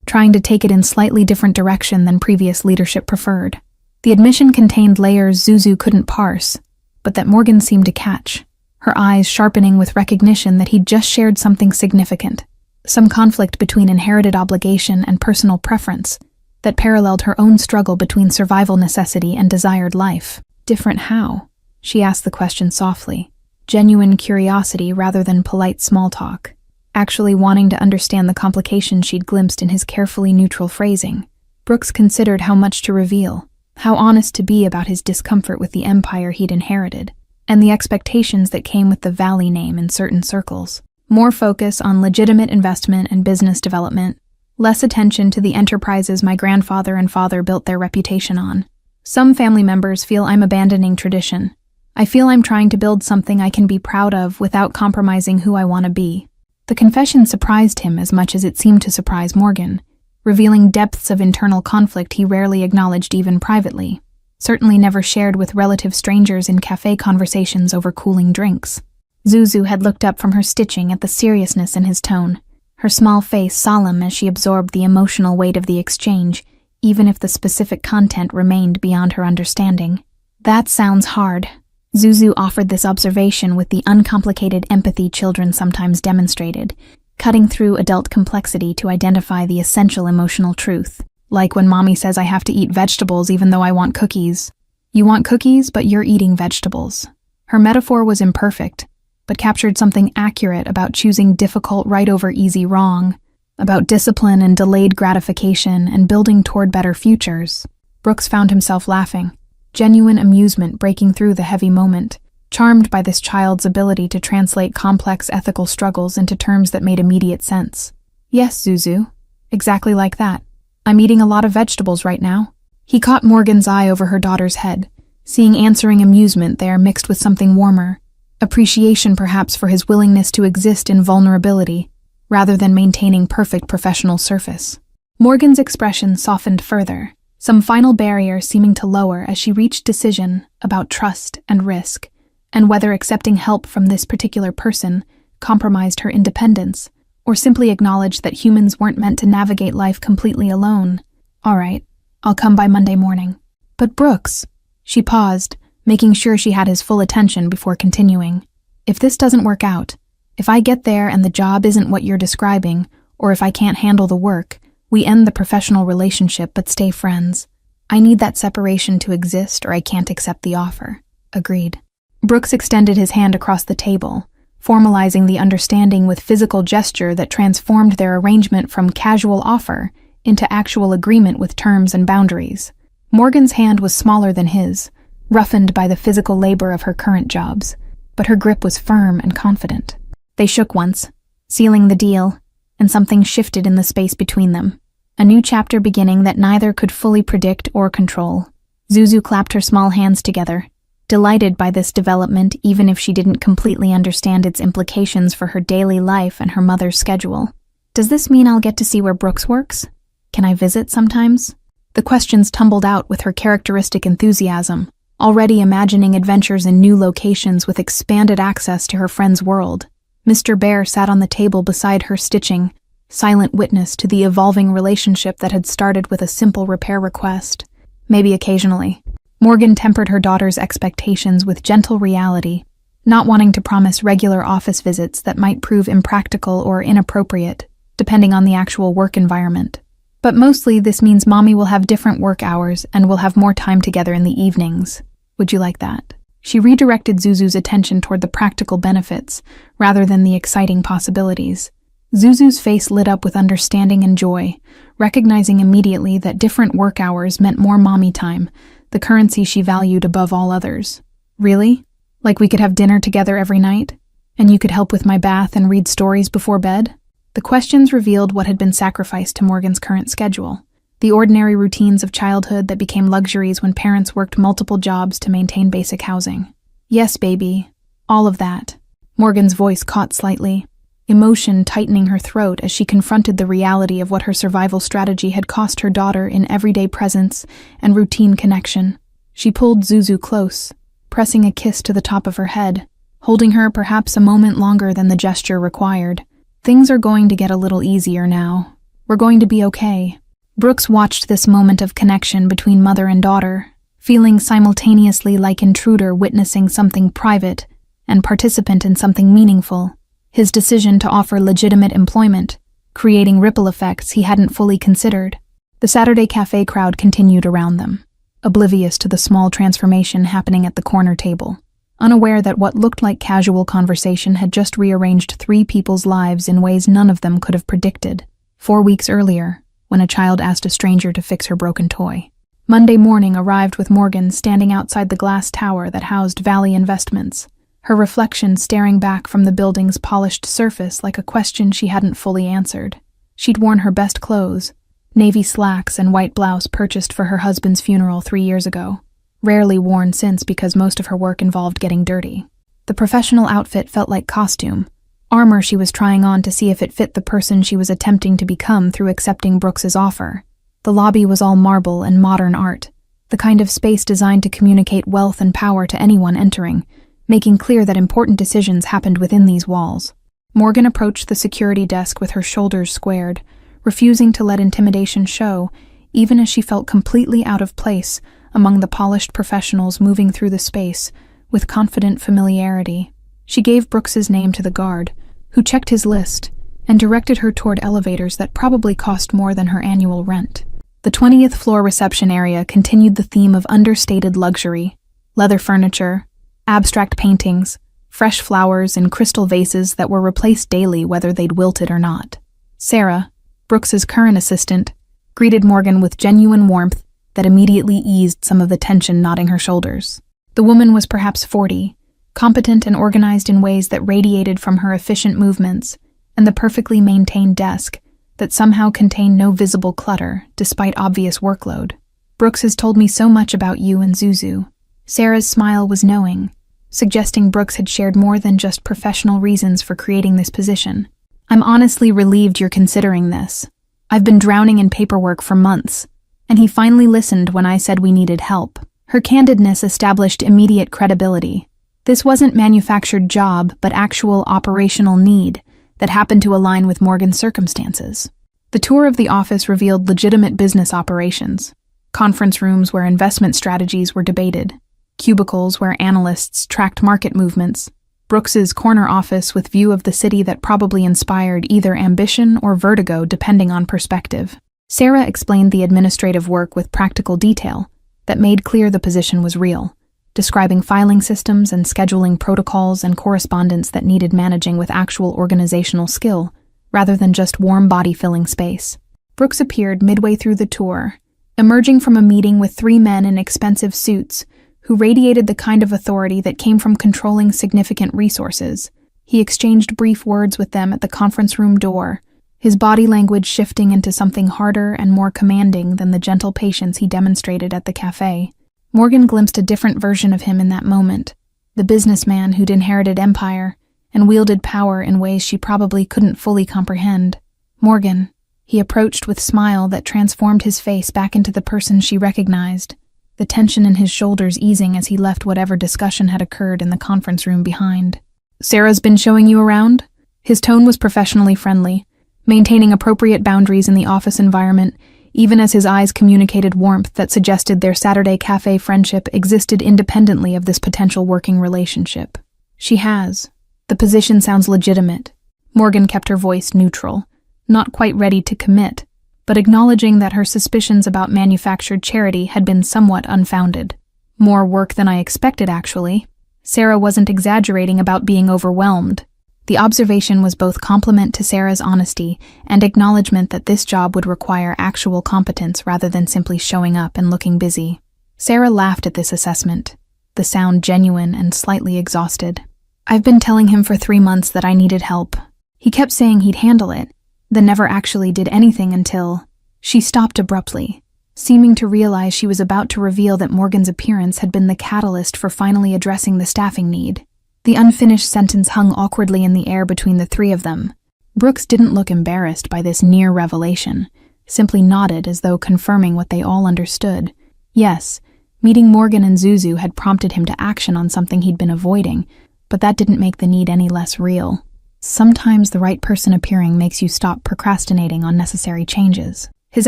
[SPEAKER 1] trying to take it in slightly different direction than previous leadership preferred. The admission contained layers Zuzu couldn't parse, but that Morgan seemed to catch, her eyes sharpening with recognition that he'd just shared something significant, some conflict between inherited obligation and personal preference that paralleled her own struggle between survival necessity and desired life. Different how? She asked the question softly, genuine curiosity rather than polite small talk, actually wanting to understand the complications she'd glimpsed in his carefully neutral phrasing. Brooks considered how much to reveal, how honest to be about his discomfort with the empire he'd inherited, and the expectations that came with the Valley name in certain circles. More focus on legitimate investment and business development, less attention to the enterprises my grandfather and father built their reputation on. Some family members feel I'm abandoning tradition. I feel I'm trying to build something I can be proud of without compromising who I want to be. The confession surprised him as much as it seemed to surprise Morgan, revealing depths of internal conflict he rarely acknowledged even privately, certainly never shared with relative strangers in cafe conversations over cooling drinks. Zuzu had looked up from her stitching at the seriousness in his tone, her small face solemn as she absorbed the emotional weight of the exchange, even if the specific content remained beyond her understanding. That sounds hard. Zuzu offered this observation with the uncomplicated empathy children sometimes demonstrated, cutting through adult complexity to identify the essential emotional truth. Like when mommy says I have to eat vegetables even though I want cookies. You want cookies, but you're eating vegetables. Her metaphor was imperfect, but captured something accurate about choosing difficult right over easy wrong, about discipline and delayed gratification and building toward better futures. Brooks found himself laughing, genuine amusement breaking through the heavy moment, charmed by this child's ability to translate complex ethical struggles into terms that made immediate sense. Yes, Zuzu, exactly like that. I'm eating a lot of vegetables right now. He caught Morgan's eye over her daughter's head, seeing answering amusement there mixed with something warmer, appreciation perhaps for his willingness to exist in vulnerability, rather than maintaining perfect professional surface. Morgan's expression softened further, some final barrier seeming to lower as she reached decision about trust and risk, and whether accepting help from this particular person compromised her independence, or simply acknowledged that humans weren't meant to navigate life completely alone. All right, I'll come by Monday morning. But Brooks, she paused, making sure she had his full attention before continuing. If this doesn't work out, if I get there and the job isn't what you're describing, or if I can't handle the work, we end the professional relationship but stay friends. I need that separation to exist or I can't accept the offer. Agreed. Brooks extended his hand across the table, formalizing the understanding with physical gesture that transformed their arrangement from casual offer into actual agreement with terms and boundaries. Morgan's hand was smaller than his, roughened by the physical labor of her current jobs, but her grip was firm and confident. They shook once, sealing the deal, and something shifted in the space between them, a new chapter beginning that neither could fully predict or control. Zuzu clapped her small hands together, delighted by this development even if she didn't completely understand its implications for her daily life and her mother's schedule. Does this mean I'll get to see where Brooks works? Can I visit sometimes? The questions tumbled out with her characteristic enthusiasm, already imagining adventures in new locations with expanded access to her friend's world. Mr. Bear sat on the table beside her stitching, silent witness to the evolving relationship that had started with a simple repair request. Maybe occasionally. Morgan tempered her daughter's expectations with gentle reality, not wanting to promise regular office visits that might prove impractical or inappropriate, depending on the actual work environment. But mostly this means Mommy will have different work hours and will have more time together in the evenings. Would you like that? She redirected Zuzu's attention toward the practical benefits, rather than the exciting possibilities. Zuzu's face lit up with understanding and joy, recognizing immediately that different work hours meant more mommy time, the currency she valued above all others. Really? Like we could have dinner together every night? And you could help with my bath and read stories before bed? The questions revealed what had been sacrificed to Morgan's current schedule. The ordinary routines of childhood that became luxuries when parents worked multiple jobs to maintain basic housing. Yes, baby. All of that. Morgan's voice caught slightly, emotion tightening her throat as she confronted the reality of what her survival strategy had cost her daughter in everyday presence and routine connection. She pulled Zuzu close, pressing a kiss to the top of her head, holding her perhaps a moment longer than the gesture required. Things are going to get a little easier now. We're going to be okay. Brooks watched this moment of connection between mother and daughter, feeling simultaneously like intruder witnessing something private and participant in something meaningful. His decision to offer legitimate employment, creating ripple effects he hadn't fully considered. The Saturday cafe crowd continued around them, oblivious to the small transformation happening at the corner table, unaware that what looked like casual conversation had just rearranged three people's lives in ways none of them could have predicted. 4 weeks earlier, when a child asked a stranger to fix her broken toy. Monday morning arrived with Morgan standing outside the glass tower that housed Valley Investments, her reflection staring back from the building's polished surface like a question she hadn't fully answered. She'd worn her best clothes, navy slacks and white blouse purchased for her husband's funeral 3 years ago, rarely worn since because most of her work involved getting dirty. The professional outfit felt like costume, armor she was trying on to see if it fit the person she was attempting to become through accepting Brooks's offer. The lobby was all marble and modern art, the kind of space designed to communicate wealth and power to anyone entering, making clear that important decisions happened within these walls. Morgan approached the security desk with her shoulders squared, refusing to let intimidation show, even as she felt completely out of place among the polished professionals moving through the space with confident familiarity. She gave Brooks's name to the guard, who checked his list and directed her toward elevators that probably cost more than her annual rent. The 20th floor reception area continued the theme of understated luxury, leather furniture, abstract paintings, fresh flowers in crystal vases that were replaced daily whether they'd wilted or not. Sarah, Brooks's current assistant, greeted Morgan with genuine warmth that immediately eased some of the tension knotting her shoulders. The woman was perhaps 40, competent and organized in ways that radiated from her efficient movements and the perfectly maintained desk that somehow contained no visible clutter despite obvious workload. Brooks has told me so much about you and Zuzu. Sarah's smile was knowing, suggesting Brooks had shared more than just professional reasons for creating this position. I'm honestly relieved you're considering this. I've been drowning in paperwork for months, and he finally listened when I said we needed help. Her candidness established immediate credibility. This wasn't manufactured job, but actual operational need that happened to align with Morgan's circumstances. The tour of the office revealed legitimate business operations, conference rooms where investment strategies were debated, cubicles where analysts tracked market movements, Brooks's corner office with view of the city that probably inspired either ambition or vertigo depending on perspective. Sarah explained the administrative work with practical detail that made clear the position was real, describing filing systems and scheduling protocols and correspondence that needed managing with actual organizational skill, rather than just warm body-filling space. Brooks appeared midway through the tour, emerging from a meeting with 3 men in expensive suits who radiated the kind of authority that came from controlling significant resources. He exchanged brief words with them at the conference room door, his body language shifting into something harder and more commanding than the gentle patience he demonstrated at the cafe. Morgan glimpsed a different version of him in that moment, the businessman who'd inherited empire and wielded power in ways she probably couldn't fully comprehend. Morgan, he approached with a smile that transformed his face back into the person she recognized, the tension in his shoulders easing as he left whatever discussion had occurred in the conference room behind. "Sarah's been showing you around?" His tone was professionally friendly, maintaining appropriate boundaries in the office environment, even as his eyes communicated warmth that suggested their Saturday cafe friendship existed independently of this potential working relationship. "She has. The position sounds legitimate." Morgan kept her voice neutral, not quite ready to commit, but acknowledging that her suspicions about manufactured charity had been somewhat unfounded. "More work than I expected, actually." Sarah wasn't exaggerating about being overwhelmed. The observation was both compliment to Sarah's honesty and acknowledgement that this job would require actual competence rather than simply showing up and looking busy. Sarah laughed at this assessment, the sound genuine and slightly exhausted. "I've been telling him for 3 months that I needed help. He kept saying he'd handle it, then never actually did anything until—" She stopped abruptly, seeming to realize she was about to reveal that Morgan's appearance had been the catalyst for finally addressing the staffing need. The unfinished sentence hung awkwardly in the air between the three of them. Brooks didn't look embarrassed by this near revelation, simply nodded as though confirming what they all understood. Yes, meeting Morgan and Zuzu had prompted him to action on something he'd been avoiding, but that didn't make the need any less real. Sometimes the right person appearing makes you stop procrastinating on necessary changes. His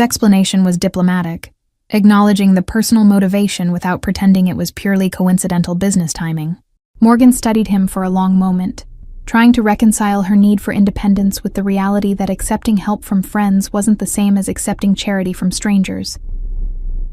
[SPEAKER 1] explanation was diplomatic, acknowledging the personal motivation without pretending it was purely coincidental business timing. Morgan studied him for a long moment, trying to reconcile her need for independence with the reality that accepting help from friends wasn't the same as accepting charity from strangers.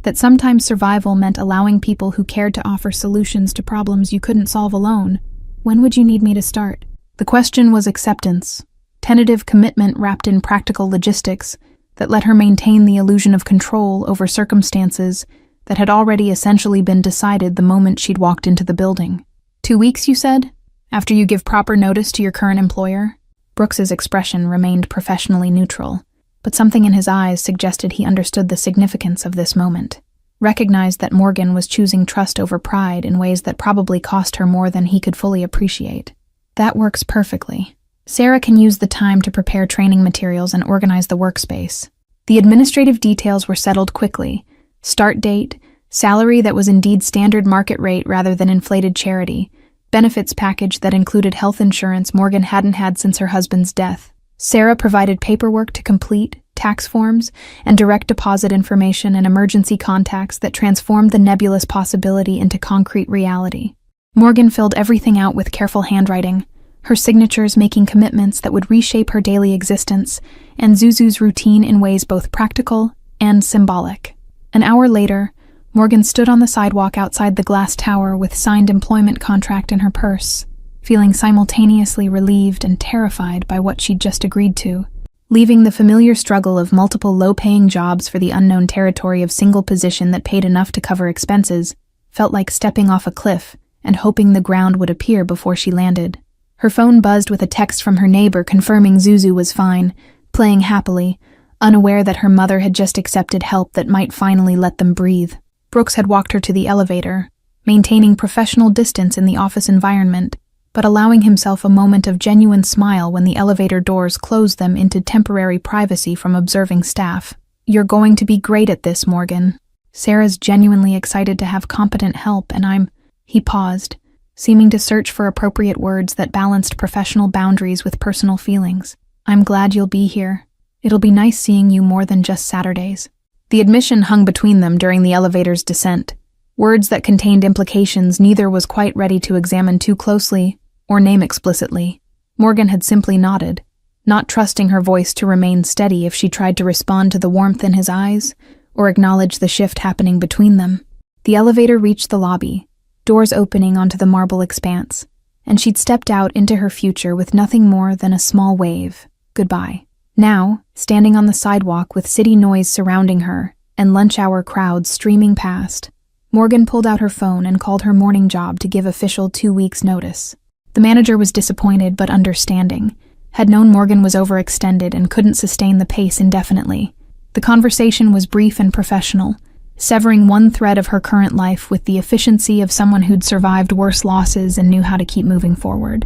[SPEAKER 1] That sometimes survival meant allowing people who cared to offer solutions to problems you couldn't solve alone. "When would you need me to start?" The question was acceptance, tentative commitment wrapped in practical logistics that let her maintain the illusion of control over circumstances that had already essentially been decided the moment she'd walked into the building. 2 weeks, you said? After you give proper notice to your current employer? Brooks's expression remained professionally neutral, but something in his eyes suggested he understood the significance of this moment, recognized that Morgan was choosing trust over pride in ways that probably cost her more than he could fully appreciate. "That works perfectly. Sarah can use the time to prepare training materials and organize the workspace." The administrative details were settled quickly. Start date, salary that was indeed standard market rate rather than inflated charity, benefits package that included health insurance Morgan hadn't had since her husband's death. Sarah provided paperwork to complete, tax forms, and direct deposit information and emergency contacts that transformed the nebulous possibility into concrete reality. Morgan filled everything out with careful handwriting, her signatures making commitments that would reshape her daily existence, and Zuzu's routine in ways both practical and symbolic. An hour later, Morgan stood on the sidewalk outside the glass tower with signed employment contract in her purse, feeling simultaneously relieved and terrified by what she'd just agreed to. Leaving the familiar struggle of multiple low-paying jobs for the unknown territory of single position that paid enough to cover expenses felt like stepping off a cliff and hoping the ground would appear before she landed. Her phone buzzed with a text from her neighbor confirming Zuzu was fine, playing happily, unaware that her mother had just accepted help that might finally let them breathe. Brooks had walked her to the elevator, maintaining professional distance in the office environment, but allowing himself a moment of genuine smile when the elevator doors closed them into temporary privacy from observing staff. "You're going to be great at this, Morgan. Sarah's genuinely excited to have competent help, and He paused, seeming to search for appropriate words that balanced professional boundaries with personal feelings. "I'm glad you'll be here. It'll be nice seeing you more than just Saturdays." The admission hung between them during the elevator's descent, words that contained implications neither was quite ready to examine too closely or name explicitly. Morgan had simply nodded, not trusting her voice to remain steady if she tried to respond to the warmth in his eyes or acknowledge the shift happening between them. The elevator reached the lobby, doors opening onto the marble expanse, and she'd stepped out into her future with nothing more than a small wave. Goodbye. Now, standing on the sidewalk with city noise surrounding her and lunch-hour crowds streaming past, Morgan pulled out her phone and called her morning job to give official 2 weeks' notice. The manager was disappointed but understanding, had known Morgan was overextended and couldn't sustain the pace indefinitely. The conversation was brief and professional, severing one thread of her current life with the efficiency of someone who'd survived worse losses and knew how to keep moving forward.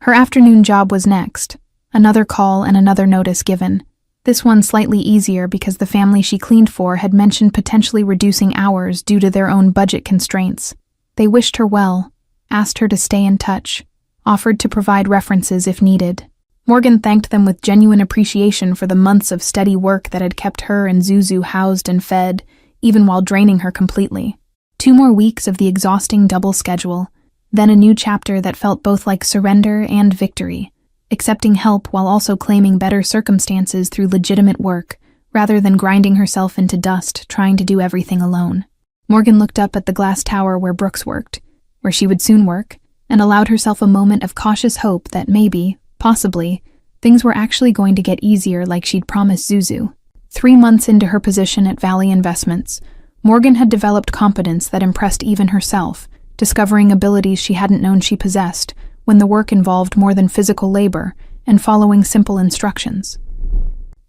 [SPEAKER 1] Her afternoon job was next. Another call and another notice given. This one slightly easier because the family she cleaned for had mentioned potentially reducing hours due to their own budget constraints. They wished her well, asked her to stay in touch, offered to provide references if needed. Morgan thanked them with genuine appreciation for the months of steady work that had kept her and Zuzu housed and fed, even while draining her completely. 2 more weeks of the exhausting double schedule, then a new chapter that felt both like surrender and victory, accepting help while also claiming better circumstances through legitimate work, rather than grinding herself into dust trying to do everything alone. Morgan looked up at the glass tower where Brooks worked, where she would soon work, and allowed herself a moment of cautious hope that maybe, possibly, things were actually going to get easier like she'd promised Zuzu. 3 months into her position at Valley Investments, Morgan had developed competence that impressed even herself, discovering abilities she hadn't known she possessed when the work involved more than physical labor and following simple instructions.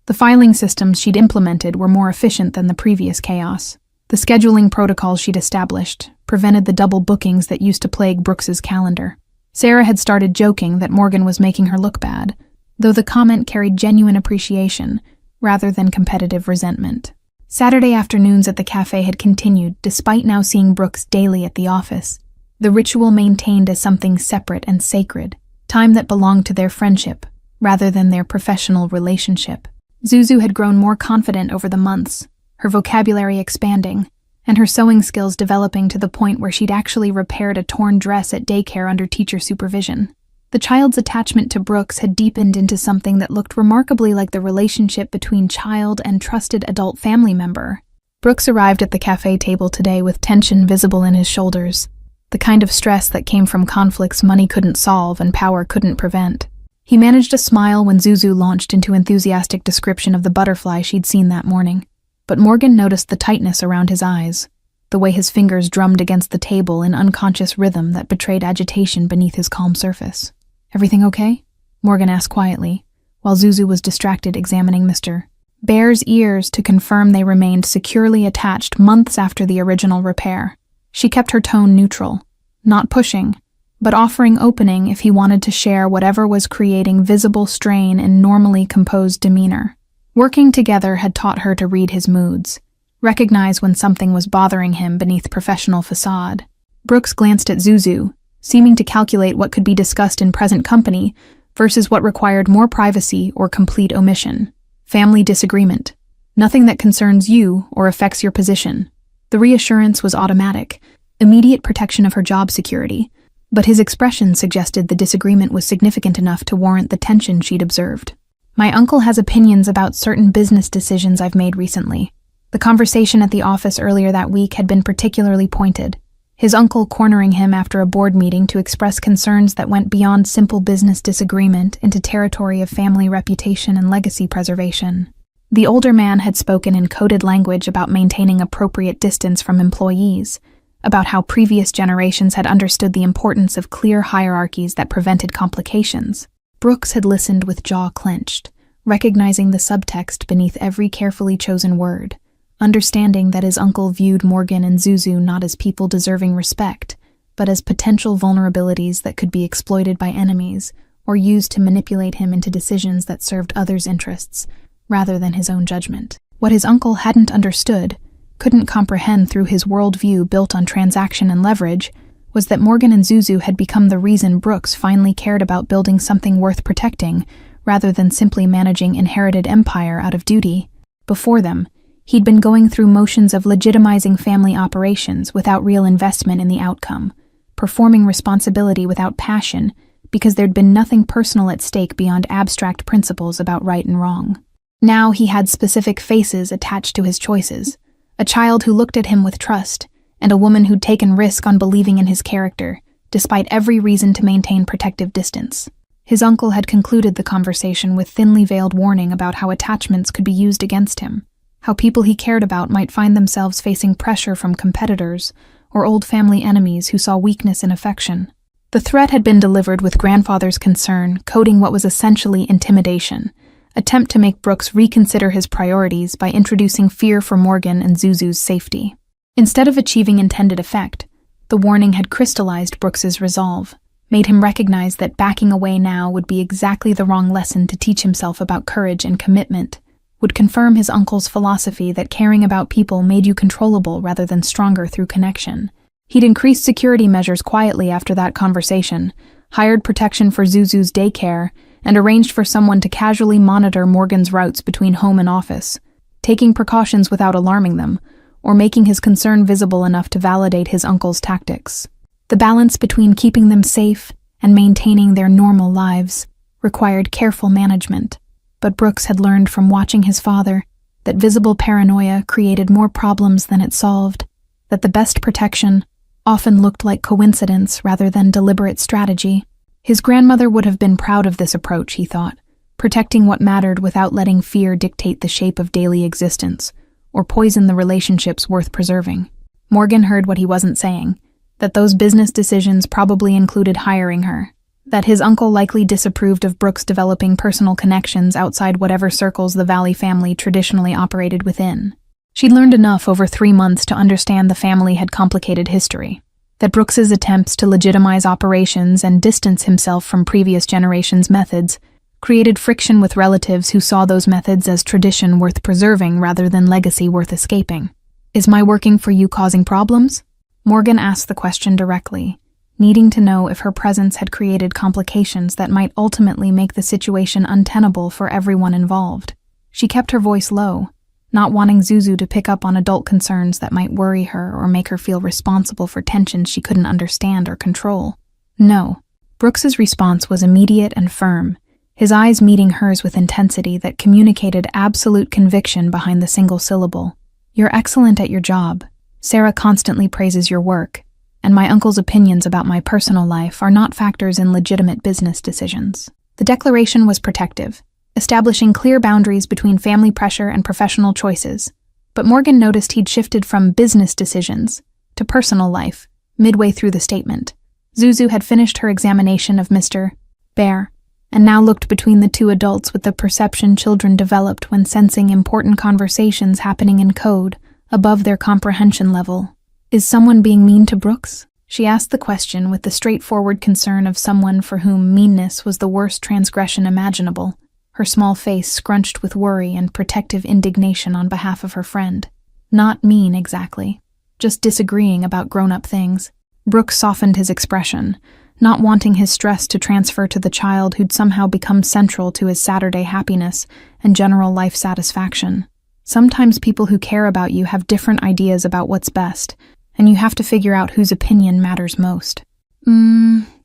[SPEAKER 1] The filing systems she'd implemented were more efficient than the previous chaos. The scheduling protocols she'd established prevented the double bookings that used to plague Brooks's calendar. Sarah had started joking that Morgan was making her look bad, though the comment carried genuine appreciation rather than competitive resentment. Saturday afternoons at the cafe had continued, despite now seeing Brooks daily at the office. The ritual maintained as something separate and sacred, time that belonged to their friendship, rather than their professional relationship. Zuzu had grown more confident over the months, her vocabulary expanding, and her sewing skills developing to the point where she'd actually repaired a torn dress at daycare under teacher supervision. The child's attachment to Brooks had deepened into something that looked remarkably like the relationship between child and trusted adult family member. Brooks arrived at the cafe table today with tension visible in his shoulders, the kind of stress that came from conflicts money couldn't solve and power couldn't prevent. He managed a smile when Zuzu launched into enthusiastic description of the butterfly she'd seen that morning, but Morgan noticed the tightness around his eyes, the way his fingers drummed against the table in unconscious rhythm that betrayed agitation beneath his calm surface. "Everything okay?" Morgan asked quietly, while Zuzu was distracted examining Mr. Bear's ears to confirm they remained securely attached months after the original repair. She kept her tone neutral, not pushing, but offering opening if he wanted to share whatever was creating visible strain in normally composed demeanor. Working together had taught her to read his moods, recognize when something was bothering him beneath professional facade. Brooks glanced at Zuzu, seeming to calculate what could be discussed in present company versus what required more privacy or complete omission. Family disagreement. Nothing that concerns you or affects your position. The reassurance was automatic, immediate protection of her job security, but his expression suggested the disagreement was significant enough to warrant the tension she'd observed. "My uncle has opinions about certain business decisions I've made recently." The conversation at the office earlier that week had been particularly pointed, his uncle cornering him after a board meeting to express concerns that went beyond simple business disagreement into territory of family reputation and legacy preservation. The older man had spoken in coded language about maintaining appropriate distance from employees, about how previous generations had understood the importance of clear hierarchies that prevented complications. Brooks had listened with jaw clenched, recognizing the subtext beneath every carefully chosen word, understanding that his uncle viewed Morgan and Zuzu not as people deserving respect, but as potential vulnerabilities that could be exploited by enemies or used to manipulate him into decisions that served others' interests, rather than his own judgment. What his uncle hadn't understood, couldn't comprehend through his worldview built on transaction and leverage, was that Morgan and Zuzu had become the reason Brooks finally cared about building something worth protecting, rather than simply managing inherited empire out of duty. Before them, he'd been going through motions of legitimizing family operations without real investment in the outcome, performing responsibility without passion, because there'd been nothing personal at stake beyond abstract principles about right and wrong. Now he had specific faces attached to his choices, a child who looked at him with trust, and a woman who'd taken risk on believing in his character, despite every reason to maintain protective distance. His uncle had concluded the conversation with thinly veiled warning about how attachments could be used against him, how people he cared about might find themselves facing pressure from competitors or old family enemies who saw weakness in affection. The threat had been delivered with grandfather's concern, coding what was essentially intimidation, attempt to make Brooks reconsider his priorities by introducing fear for Morgan and Zuzu's safety. Instead of achieving intended effect, the warning had crystallized Brooks's resolve, made him recognize that backing away now would be exactly the wrong lesson to teach himself about courage and commitment, would confirm his uncle's philosophy that caring about people made you controllable rather than stronger through connection. He'd increased security measures quietly after that conversation, hired protection for Zuzu's daycare, and arranged for someone to casually monitor Morgan's routes between home and office, taking precautions without alarming them, or making his concern visible enough to validate his uncle's tactics. The balance between keeping them safe and maintaining their normal lives required careful management, but Brooks had learned from watching his father that visible paranoia created more problems than it solved, that the best protection often looked like coincidence rather than deliberate strategy. His grandmother would have been proud of this approach, he thought, protecting what mattered without letting fear dictate the shape of daily existence, or poison the relationships worth preserving. Morgan heard what he wasn't saying, that those business decisions probably included hiring her, that his uncle likely disapproved of Brooks developing personal connections outside whatever circles the Valley family traditionally operated within. She'd learned enough over 3 months to understand the family had complicated history, that Brooks's attempts to legitimize operations and distance himself from previous generations' methods created friction with relatives who saw those methods as tradition worth preserving rather than legacy worth escaping. "Is my working for you causing problems?" Morgan asked the question directly, needing to know if her presence had created complications that might ultimately make the situation untenable for everyone involved. She kept her voice low, not wanting Zuzu to pick up on adult concerns that might worry her or make her feel responsible for tensions she couldn't understand or control. "No." Brooks's response was immediate and firm, his eyes meeting hers with intensity that communicated absolute conviction behind the single syllable. "You're excellent at your job. Sarah constantly praises your work, and my uncle's opinions about my personal life are not factors in legitimate business decisions." The declaration was protective, establishing clear boundaries between family pressure and professional choices, but Morgan noticed he'd shifted from business decisions to personal life midway through the statement. Zuzu had finished her examination of Mr. Bear, and now looked between the two adults with the perception children developed when sensing important conversations happening in code above their comprehension level. "Is someone being mean to Brooks?" She asked the question with the straightforward concern of someone for whom meanness was the worst transgression imaginable, her small face scrunched with worry and protective indignation on behalf of her friend. "Not mean, exactly. Just disagreeing about grown-up things." Brooks softened his expression, not wanting his stress to transfer to the child who'd somehow become central to his Saturday happiness and general life satisfaction. "Sometimes people who care about you have different ideas about what's best, and you have to figure out whose opinion matters most."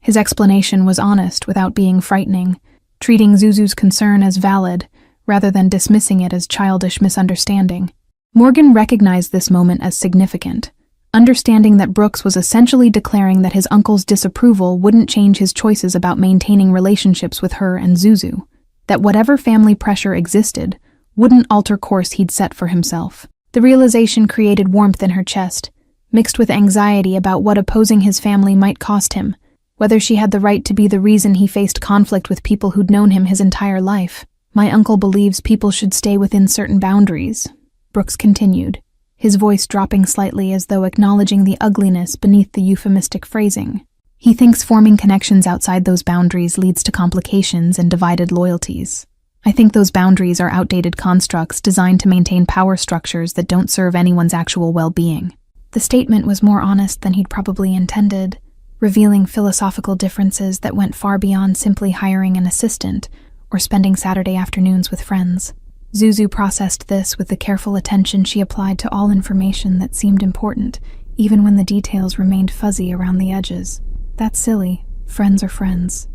[SPEAKER 1] His explanation was honest without being frightening, treating Zuzu's concern as valid rather than dismissing it as childish misunderstanding. Morgan recognized this moment as significant, understanding that Brooks was essentially declaring that his uncle's disapproval wouldn't change his choices about maintaining relationships with her and Zuzu, that whatever family pressure existed wouldn't alter course he'd set for himself. The realization created warmth in her chest, mixed with anxiety about what opposing his family might cost him, whether she had the right to be the reason he faced conflict with people who'd known him his entire life. "My uncle believes people should stay within certain boundaries," Brooks continued, his voice dropping slightly as though acknowledging the ugliness beneath the euphemistic phrasing. "He thinks forming connections outside those boundaries leads to complications and divided loyalties. I think those boundaries are outdated constructs designed to maintain power structures that don't serve anyone's actual well-being." The statement was more honest than he'd probably intended, revealing philosophical differences that went far beyond simply hiring an assistant or spending Saturday afternoons with friends. Zuzu processed this with the careful attention she applied to all information that seemed important, even when the details remained fuzzy around the edges. "That's silly. Friends are friends.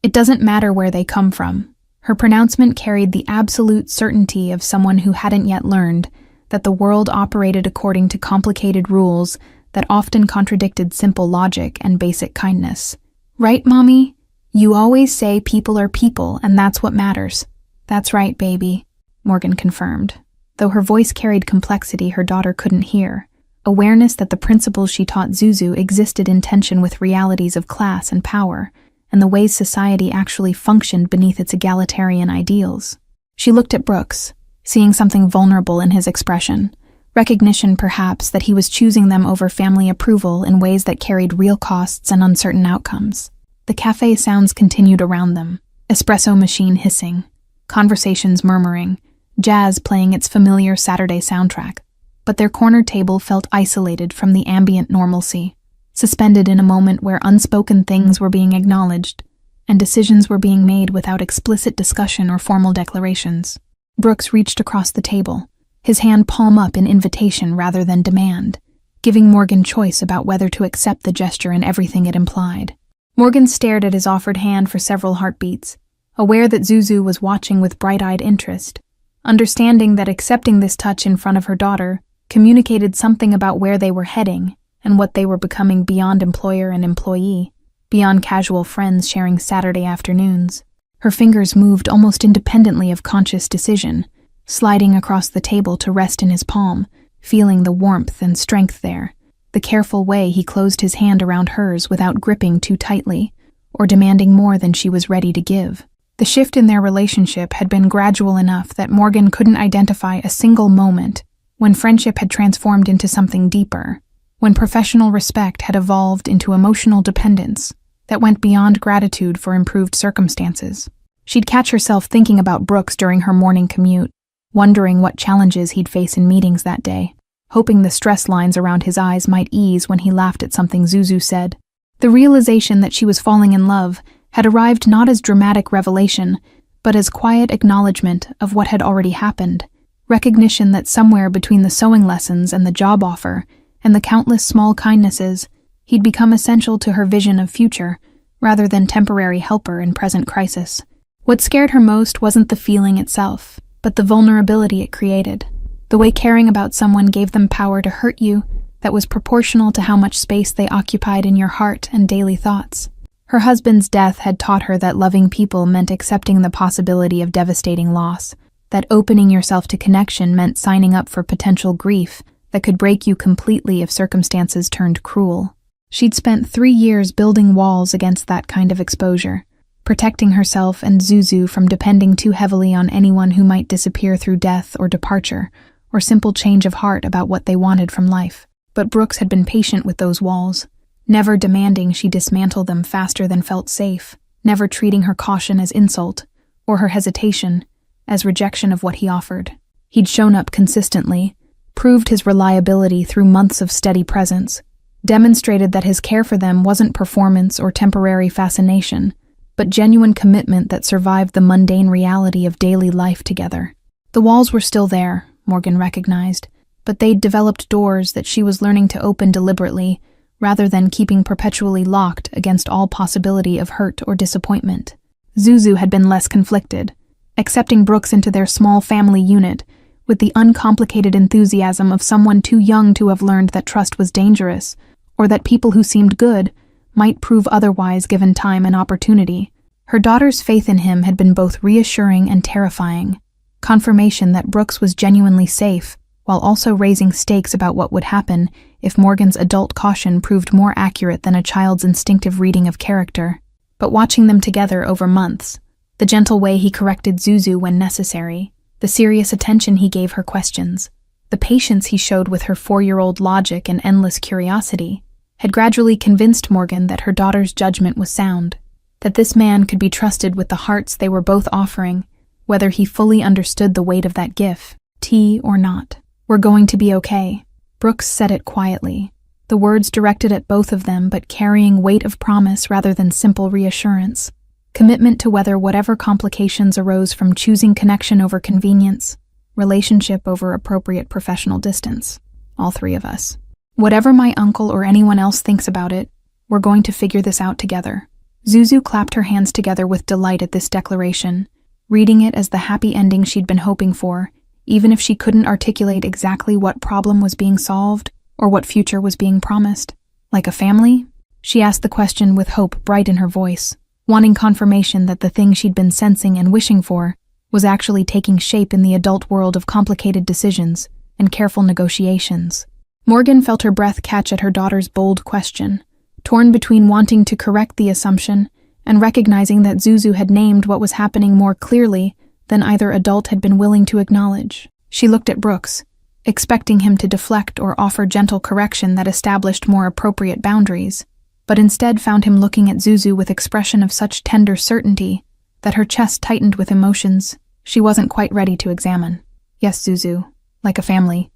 [SPEAKER 1] It doesn't matter where they come from." Her pronouncement carried the absolute certainty of someone who hadn't yet learned that the world operated according to complicated rules that often contradicted simple logic and basic kindness. "Right, Mommy? You always say people are people, and that's what matters." "That's right, baby," Morgan confirmed. Though her voice carried complexity her daughter couldn't hear, awareness that the principles she taught Zuzu existed in tension with realities of class and power, and the ways society actually functioned beneath its egalitarian ideals. She looked at Brooks, seeing something vulnerable in his expression, recognition perhaps that he was choosing them over family approval in ways that carried real costs and uncertain outcomes. The cafe sounds continued around them, espresso machine hissing, conversations murmuring, jazz playing its familiar Saturday soundtrack, but their corner table felt isolated from the ambient normalcy, suspended in a moment where unspoken things were being acknowledged and decisions were being made without explicit discussion or formal declarations. Brooks reached across the table, his hand palm up in invitation rather than demand, giving Morgan choice about whether to accept the gesture and everything it implied. Morgan stared at his offered hand for several heartbeats, aware that Zuzu was watching with bright-eyed interest, understanding that accepting this touch in front of her daughter communicated something about where they were heading and what they were becoming beyond employer and employee, beyond casual friends sharing Saturday afternoons. Her fingers moved almost independently of conscious decision, sliding across the table to rest in his palm, feeling the warmth and strength there, the careful way he closed his hand around hers without gripping too tightly, or demanding more than she was ready to give. The shift in their relationship had been gradual enough that Morgan couldn't identify a single moment when friendship had transformed into something deeper, when professional respect had evolved into emotional dependence that went beyond gratitude for improved circumstances. She'd catch herself thinking about Brooks during her morning commute, wondering what challenges he'd face in meetings that day, hoping the stress lines around his eyes might ease when he laughed at something Zuzu said. The realization that she was falling in love had arrived not as dramatic revelation, but as quiet acknowledgement of what had already happened, recognition that somewhere between the sewing lessons and the job offer and the countless small kindnesses, he'd become essential to her vision of future, rather than temporary helper in present crisis. What scared her most wasn't the feeling itself, but the vulnerability it created, the way caring about someone gave them power to hurt you that was proportional to how much space they occupied in your heart and daily thoughts. Her husband's death had taught her that loving people meant accepting the possibility of devastating loss, that opening yourself to connection meant signing up for potential grief that could break you completely if circumstances turned cruel. She'd spent 3 years building walls against that kind of exposure, protecting herself and Zuzu from depending too heavily on anyone who might disappear through death or departure, or simple change of heart about what they wanted from life. But Brooks had been patient with those walls, never demanding she dismantle them faster than felt safe, never treating her caution as insult, or her hesitation as rejection of what he offered. He'd shown up consistently, proved his reliability through months of steady presence, demonstrated that his care for them wasn't performance or temporary fascination, but genuine commitment that survived the mundane reality of daily life together. The walls were still there, Morgan recognized, but they'd developed doors that she was learning to open deliberately, rather than keeping perpetually locked against all possibility of hurt or disappointment. Zuzu had been less conflicted, accepting Brooks into their small family unit with the uncomplicated enthusiasm of someone too young to have learned that trust was dangerous, or that people who seemed good might prove otherwise given time and opportunity. Her daughter's faith in him had been both reassuring and terrifying, confirmation that Brooks was genuinely safe, while also raising stakes about what would happen if Morgan's adult caution proved more accurate than a child's instinctive reading of character. But watching them together over months, the gentle way he corrected Zuzu when necessary, the serious attention he gave her questions, the patience he showed with her 4-year-old logic and endless curiosity, had gradually convinced Morgan that her daughter's judgment was sound, that this man could be trusted with the hearts they were both offering, whether he fully understood the weight of that gift, or not. "We're going to be okay." Brooks said it quietly, the words directed at both of them but carrying weight of promise rather than simple reassurance. Commitment to weather whatever complications arose from choosing connection over convenience, relationship over appropriate professional distance. All 3 of us. "Whatever my uncle or anyone else thinks about it, we're going to figure this out together." Zuzu clapped her hands together with delight at this declaration, reading it as the happy ending she'd been hoping for, even if she couldn't articulate exactly what problem was being solved or what future was being promised. "Like a family?" She asked the question with hope bright in her voice, wanting confirmation that the thing she'd been sensing and wishing for was actually taking shape in the adult world of complicated decisions and careful negotiations. Morgan felt her breath catch at her daughter's bold question, torn between wanting to correct the assumption and recognizing that Zuzu had named what was happening more clearly than either adult had been willing to acknowledge. She looked at Brooks, expecting him to deflect or offer gentle correction that established more appropriate boundaries, but instead found him looking at Zuzu with expression of such tender certainty that her chest tightened with emotions she wasn't quite ready to examine. Yes, Zuzu. Like a family.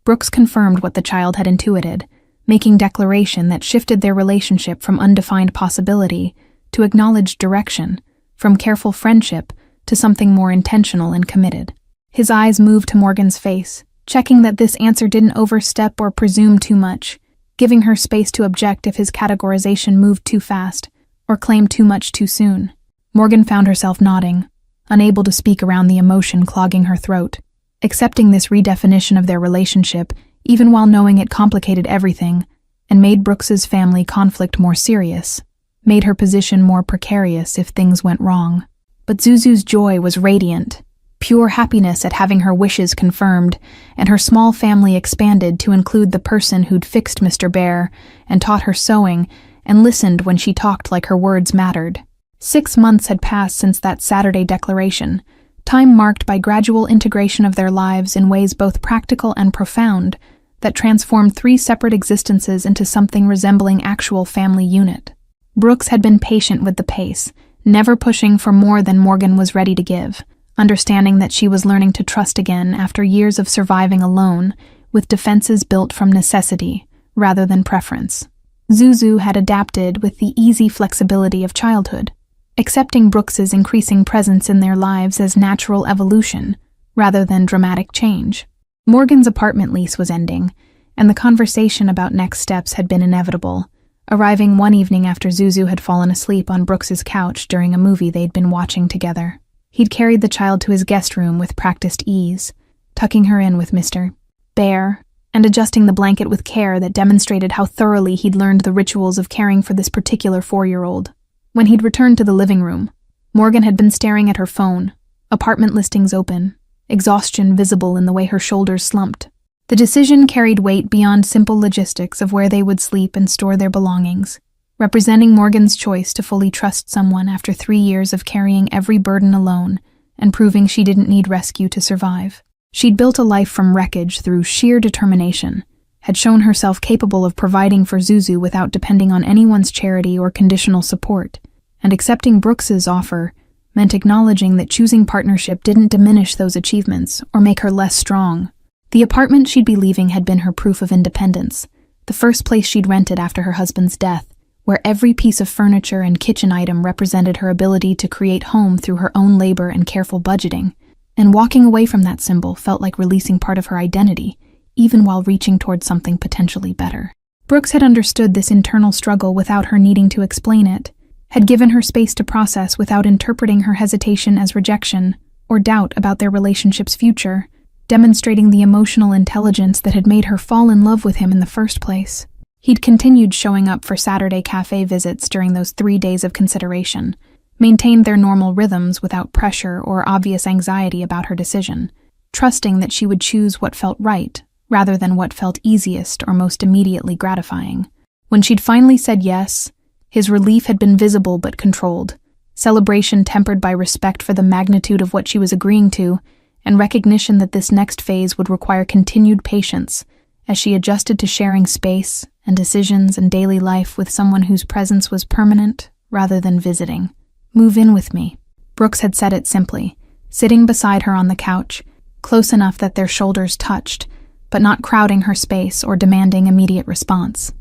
[SPEAKER 1] Brooks confirmed what the child had intuited, making declaration that shifted their relationship from undefined possibility to acknowledged direction, from careful friendship to something more intentional and committed. His eyes moved to Morgan's face, checking that this answer didn't overstep or presume too much, giving her space to object if his categorization moved too fast or claimed too much too soon. Morgan found herself nodding, unable to speak around the emotion clogging her throat. Accepting this redefinition of their relationship, even while knowing it complicated everything and made Brooks's family conflict more serious, made her position more precarious if things went wrong. But Zuzu's joy was radiant, pure happiness at having her wishes confirmed, and her small family expanded to include the person who'd fixed Mr. Bear and taught her sewing and listened when she talked like her words mattered. 6 months had passed since that Saturday declaration, time marked by gradual integration of their lives in ways both practical and profound that transformed 3 separate existences into something resembling actual family unit. Brooks had been patient with the pace, never pushing for more than Morgan was ready to give, understanding that she was learning to trust again after years of surviving alone, with defenses built from necessity rather than preference. Zuzu had adapted with the easy flexibility of childhood, accepting Brooks's increasing presence in their lives as natural evolution rather than dramatic change. Morgan's apartment lease was ending, and the conversation about next steps had been inevitable, arriving one evening after Zuzu had fallen asleep on Brooks's couch during a movie they'd been watching together. He'd carried the child to his guest room with practiced ease, tucking her in with Mr. Bear and adjusting the blanket with care that demonstrated how thoroughly he'd learned the rituals of caring for this particular 4-year-old. When he'd returned to the living room, Morgan had been staring at her phone, apartment listings open, exhaustion visible in the way her shoulders slumped. The decision carried weight beyond simple logistics of where they would sleep and store their belongings, representing Morgan's choice to fully trust someone after 3 years of carrying every burden alone and proving she didn't need rescue to survive. She'd built a life from wreckage through sheer determination, had shown herself capable of providing for Zuzu without depending on anyone's charity or conditional support, and accepting Brooks's offer meant acknowledging that choosing partnership didn't diminish those achievements or make her less strong. The apartment she'd be leaving had been her proof of independence, the first place she'd rented after her husband's death, where every piece of furniture and kitchen item represented her ability to create home through her own labor and careful budgeting, and walking away from that symbol felt like releasing part of her identity, even while reaching towards something potentially better. Brooks had understood this internal struggle without her needing to explain it, had given her space to process without interpreting her hesitation as rejection or doubt about their relationship's future, demonstrating the emotional intelligence that had made her fall in love with him in the first place. He'd continued showing up for Saturday cafe visits during those 3 days of consideration, maintained their normal rhythms without pressure or obvious anxiety about her decision, trusting that she would choose what felt right rather than what felt easiest or most immediately gratifying. When she'd finally said yes, his relief had been visible but controlled, celebration tempered by respect for the magnitude of what she was agreeing to, and recognition that this next phase would require continued patience as she adjusted to sharing space and decisions and daily life with someone whose presence was permanent rather than visiting. "Move in with me." Brooks had said it simply, sitting beside her on the couch, close enough that their shoulders touched, but not crowding her space or demanding immediate response.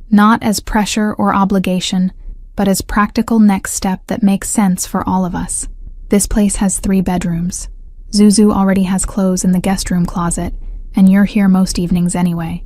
[SPEAKER 1] Not as pressure or obligation, but as practical next step that makes sense for all of us. This place has 3 bedrooms. Zuzu already has clothes in the guest room closet, and you're here most evenings anyway.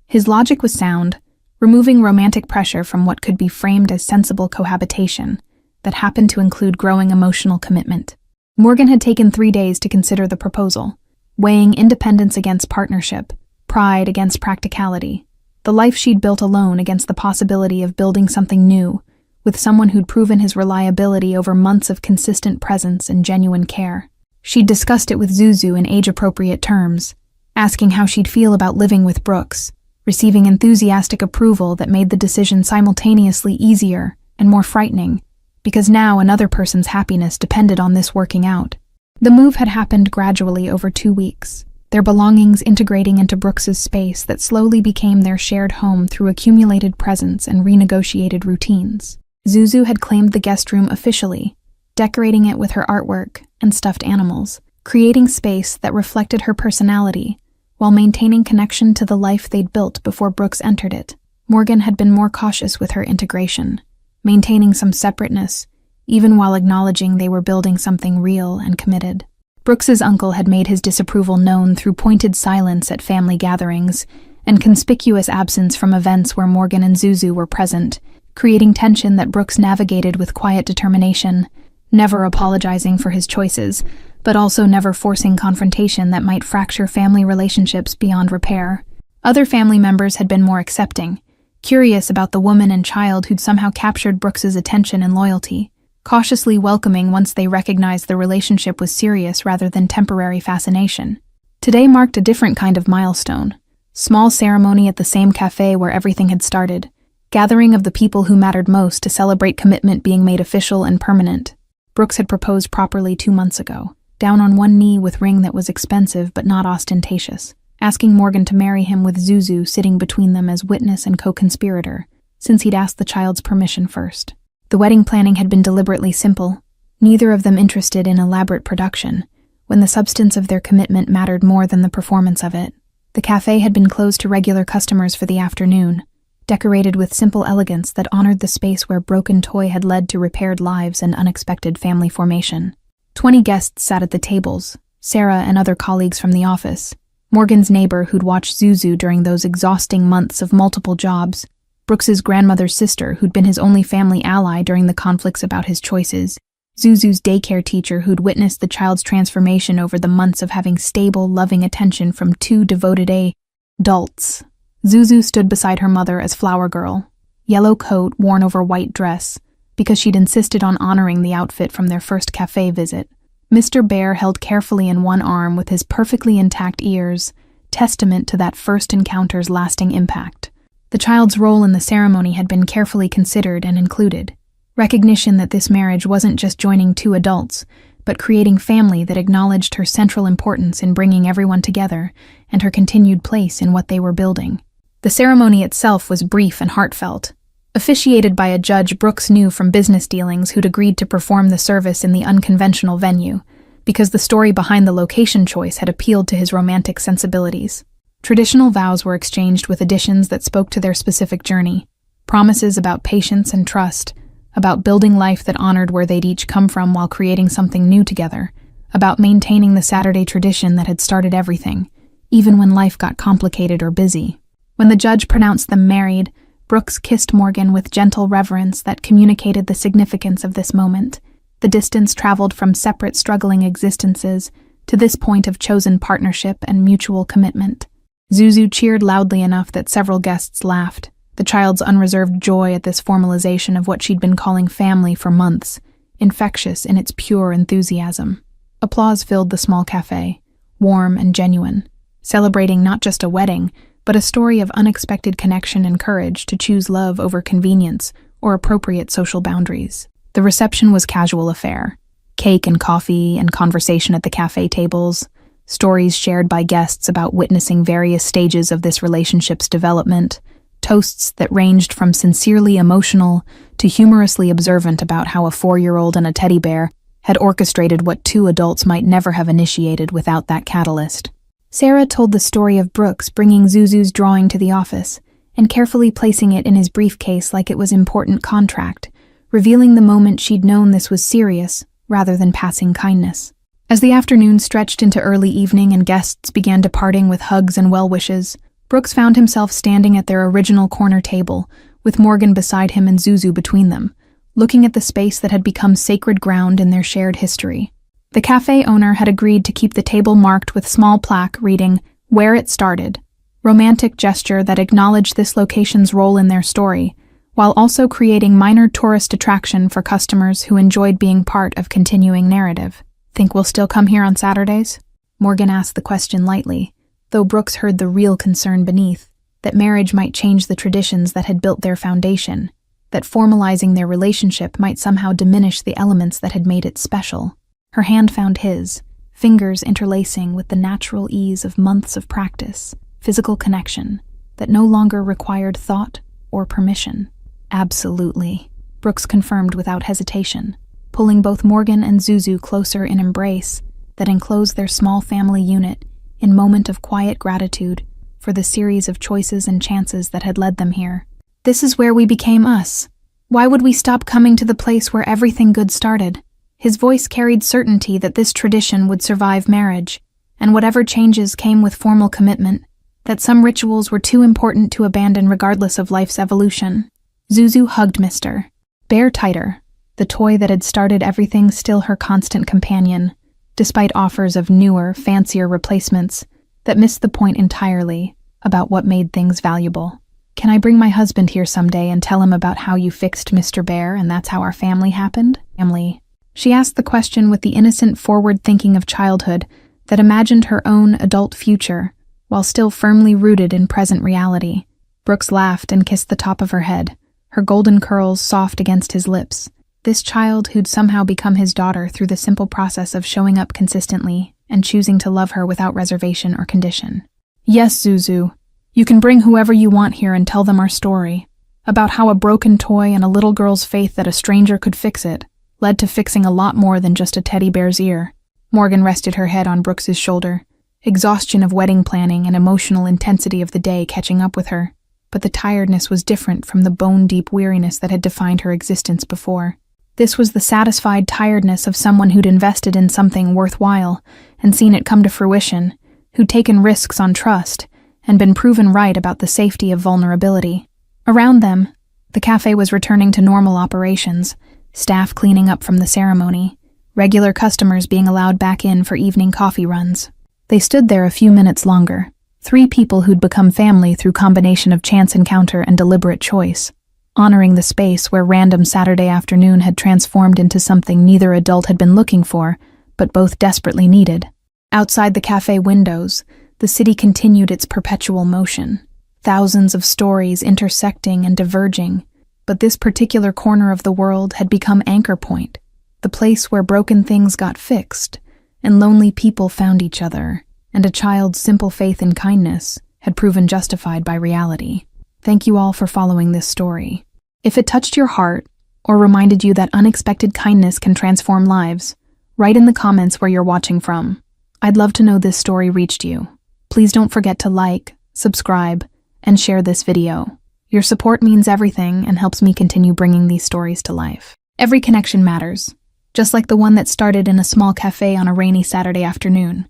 [SPEAKER 1] His logic was sound, removing romantic pressure from what could be framed as sensible cohabitation that happened to include growing emotional commitment. Morgan had taken 3 days to consider the proposal, weighing independence against partnership, pride against practicality, the life she'd built alone against the possibility of building something new, with someone who'd proven his reliability over months of consistent presence and genuine care. She'd discussed it with Zuzu in age-appropriate terms, asking how she'd feel about living with Brooks, receiving enthusiastic approval that made the decision simultaneously easier and more frightening, because now another person's happiness depended on this working out. The move had happened gradually over 2 weeks, their belongings integrating into Brooks's space that slowly became their shared home through accumulated presence and renegotiated routines. Zuzu had claimed the guest room officially, decorating it with her artwork and stuffed animals, creating space that reflected her personality while maintaining connection to the life they'd built before Brooks entered it. Morgan had been more cautious with her integration, maintaining some separateness, even while acknowledging they were building something real and committed. Brooks's uncle had made his disapproval known through pointed silence at family gatherings and conspicuous absence from events where Morgan and Zuzu were present, creating tension that Brooks navigated with quiet determination, never apologizing for his choices, but also never forcing confrontation that might fracture family relationships beyond repair. Other family members had been more accepting, curious about the woman and child who'd somehow captured Brooks's attention and loyalty, cautiously welcoming once they recognized the relationship was serious rather than temporary fascination. Today marked a different kind of milestone. Small ceremony at the same cafe where everything had started. Gathering of the people who mattered most to celebrate commitment being made official and permanent. Brooks had proposed properly 2 months ago, down on one knee with ring that was expensive but not ostentatious, asking Morgan to marry him with Zuzu sitting between them as witness and co-conspirator, since he'd asked the child's permission first. The wedding planning had been deliberately simple, neither of them interested in elaborate production, when the substance of their commitment mattered more than the performance of it. The cafe had been closed to regular customers for the afternoon, decorated with simple elegance that honored the space where broken toy had led to repaired lives and unexpected family formation. 20 guests sat at the tables, Sarah and other colleagues from the office, Morgan's neighbor who'd watched Zuzu during those exhausting months of multiple jobs, Brooks's grandmother's sister who'd been his only family ally during the conflicts about his choices, Zuzu's daycare teacher who'd witnessed the child's transformation over the months of having stable, loving attention from 2 devoted adults. Zuzu stood beside her mother as flower girl, yellow coat worn over white dress, because she'd insisted on honoring the outfit from their first cafe visit. Mr. Bear held carefully in one arm with his perfectly intact ears, testament to that first encounter's lasting impact. The child's role in the ceremony had been carefully considered and included. Recognition that this marriage wasn't just joining 2 adults, but creating family that acknowledged her central importance in bringing everyone together and her continued place in what they were building. The ceremony itself was brief and heartfelt. Officiated by a judge Brooks knew from business dealings who'd agreed to perform the service in the unconventional venue, because the story behind the location choice had appealed to his romantic sensibilities. Traditional vows were exchanged with additions that spoke to their specific journey, promises about patience and trust, about building life that honored where they'd each come from while creating something new together, about maintaining the Saturday tradition that had started everything, even when life got complicated or busy. When the judge pronounced them married, Brooks kissed Morgan with gentle reverence that communicated the significance of this moment. The distance traveled from separate struggling existences to this point of chosen partnership and mutual commitment. Zuzu cheered loudly enough that several guests laughed, the child's unreserved joy at this formalization of what she'd been calling family for months, infectious in its pure enthusiasm. Applause filled the small cafe, warm and genuine, celebrating not just a wedding, but a story of unexpected connection and courage to choose love over convenience or appropriate social boundaries. The reception was casual affair. Cake and coffee and conversation at the cafe tables, stories shared by guests about witnessing various stages of this relationship's development, toasts that ranged from sincerely emotional to humorously observant about how a 4-year-old and a teddy bear had orchestrated what 2 adults might never have initiated without that catalyst. Sarah told the story of Brooks bringing Zuzu's drawing to the office and carefully placing it in his briefcase like it was important contract, revealing the moment she'd known this was serious rather than passing kindness. As the afternoon stretched into early evening and guests began departing with hugs and well wishes, Brooks found himself standing at their original corner table, with Morgan beside him and Zuzu between them, looking at the space that had become sacred ground in their shared history. The cafe owner had agreed to keep the table marked with small plaque reading, "Where It Started," romantic gesture that acknowledged this location's role in their story, while also creating minor tourist attraction for customers who enjoyed being part of continuing narrative. "Think we'll still come here on Saturdays?" Morgan asked the question lightly, though Brooks heard the real concern beneath, that marriage might change the traditions that had built their foundation, that formalizing their relationship might somehow diminish the elements that had made it special. Her hand found his, fingers interlacing with the natural ease of months of practice, physical connection, that no longer required thought or permission. "Absolutely," Brooks confirmed without hesitation. pulling both Morgan and Zuzu closer in embrace that enclosed their small family unit in moment of quiet gratitude for the series of choices and chances that had led them here. This is where we became us. Why would we stop coming to the place where everything good started? His voice carried certainty that this tradition would survive marriage, and whatever changes came with formal commitment, that some rituals were too important to abandon regardless of life's evolution. Zuzu hugged Mr. Bear tighter, the toy that had started everything still her constant companion, despite offers of newer, fancier replacements that missed the point entirely about what made things valuable. Can I bring my husband here someday and tell him about how you fixed Mr. Bear and that's how our family happened? Family. She asked the question with the innocent forward thinking of childhood that imagined her own adult future while still firmly rooted in present reality. Brooks laughed and kissed the top of her head, her golden curls soft against his lips. This child who'd somehow become his daughter through the simple process of showing up consistently and choosing to love her without reservation or condition. Yes, Zuzu, you can bring whoever you want here and tell them our story, about how a broken toy and a little girl's faith that a stranger could fix it led to fixing a lot more than just a teddy bear's ear. Morgan rested her head on Brooks's shoulder, exhaustion of wedding planning and emotional intensity of the day catching up with her, but the tiredness was different from the bone-deep weariness that had defined her existence before. This was the satisfied tiredness of someone who'd invested in something worthwhile and seen it come to fruition, who'd taken risks on trust and been proven right about the safety of vulnerability. Around them, the cafe was returning to normal operations, staff cleaning up from the ceremony, regular customers being allowed back in for evening coffee runs. They stood there a few minutes longer, 3 people who'd become family through combination of chance encounter and deliberate choice, honoring the space where random Saturday afternoon had transformed into something neither adult had been looking for, but both desperately needed. Outside the cafe windows, the city continued its perpetual motion, thousands of stories intersecting and diverging, but this particular corner of the world had become anchor point, the place where broken things got fixed, and lonely people found each other, and a child's simple faith in kindness had proven justified by reality. Thank you all for following this story. If it touched your heart, or reminded you that unexpected kindness can transform lives, write in the comments where you're watching from. I'd love to know this story reached you. Please don't forget to like, subscribe, and share this video. Your support means everything and helps me continue bringing these stories to life. Every connection matters, just like the one that started in a small cafe on a rainy Saturday afternoon.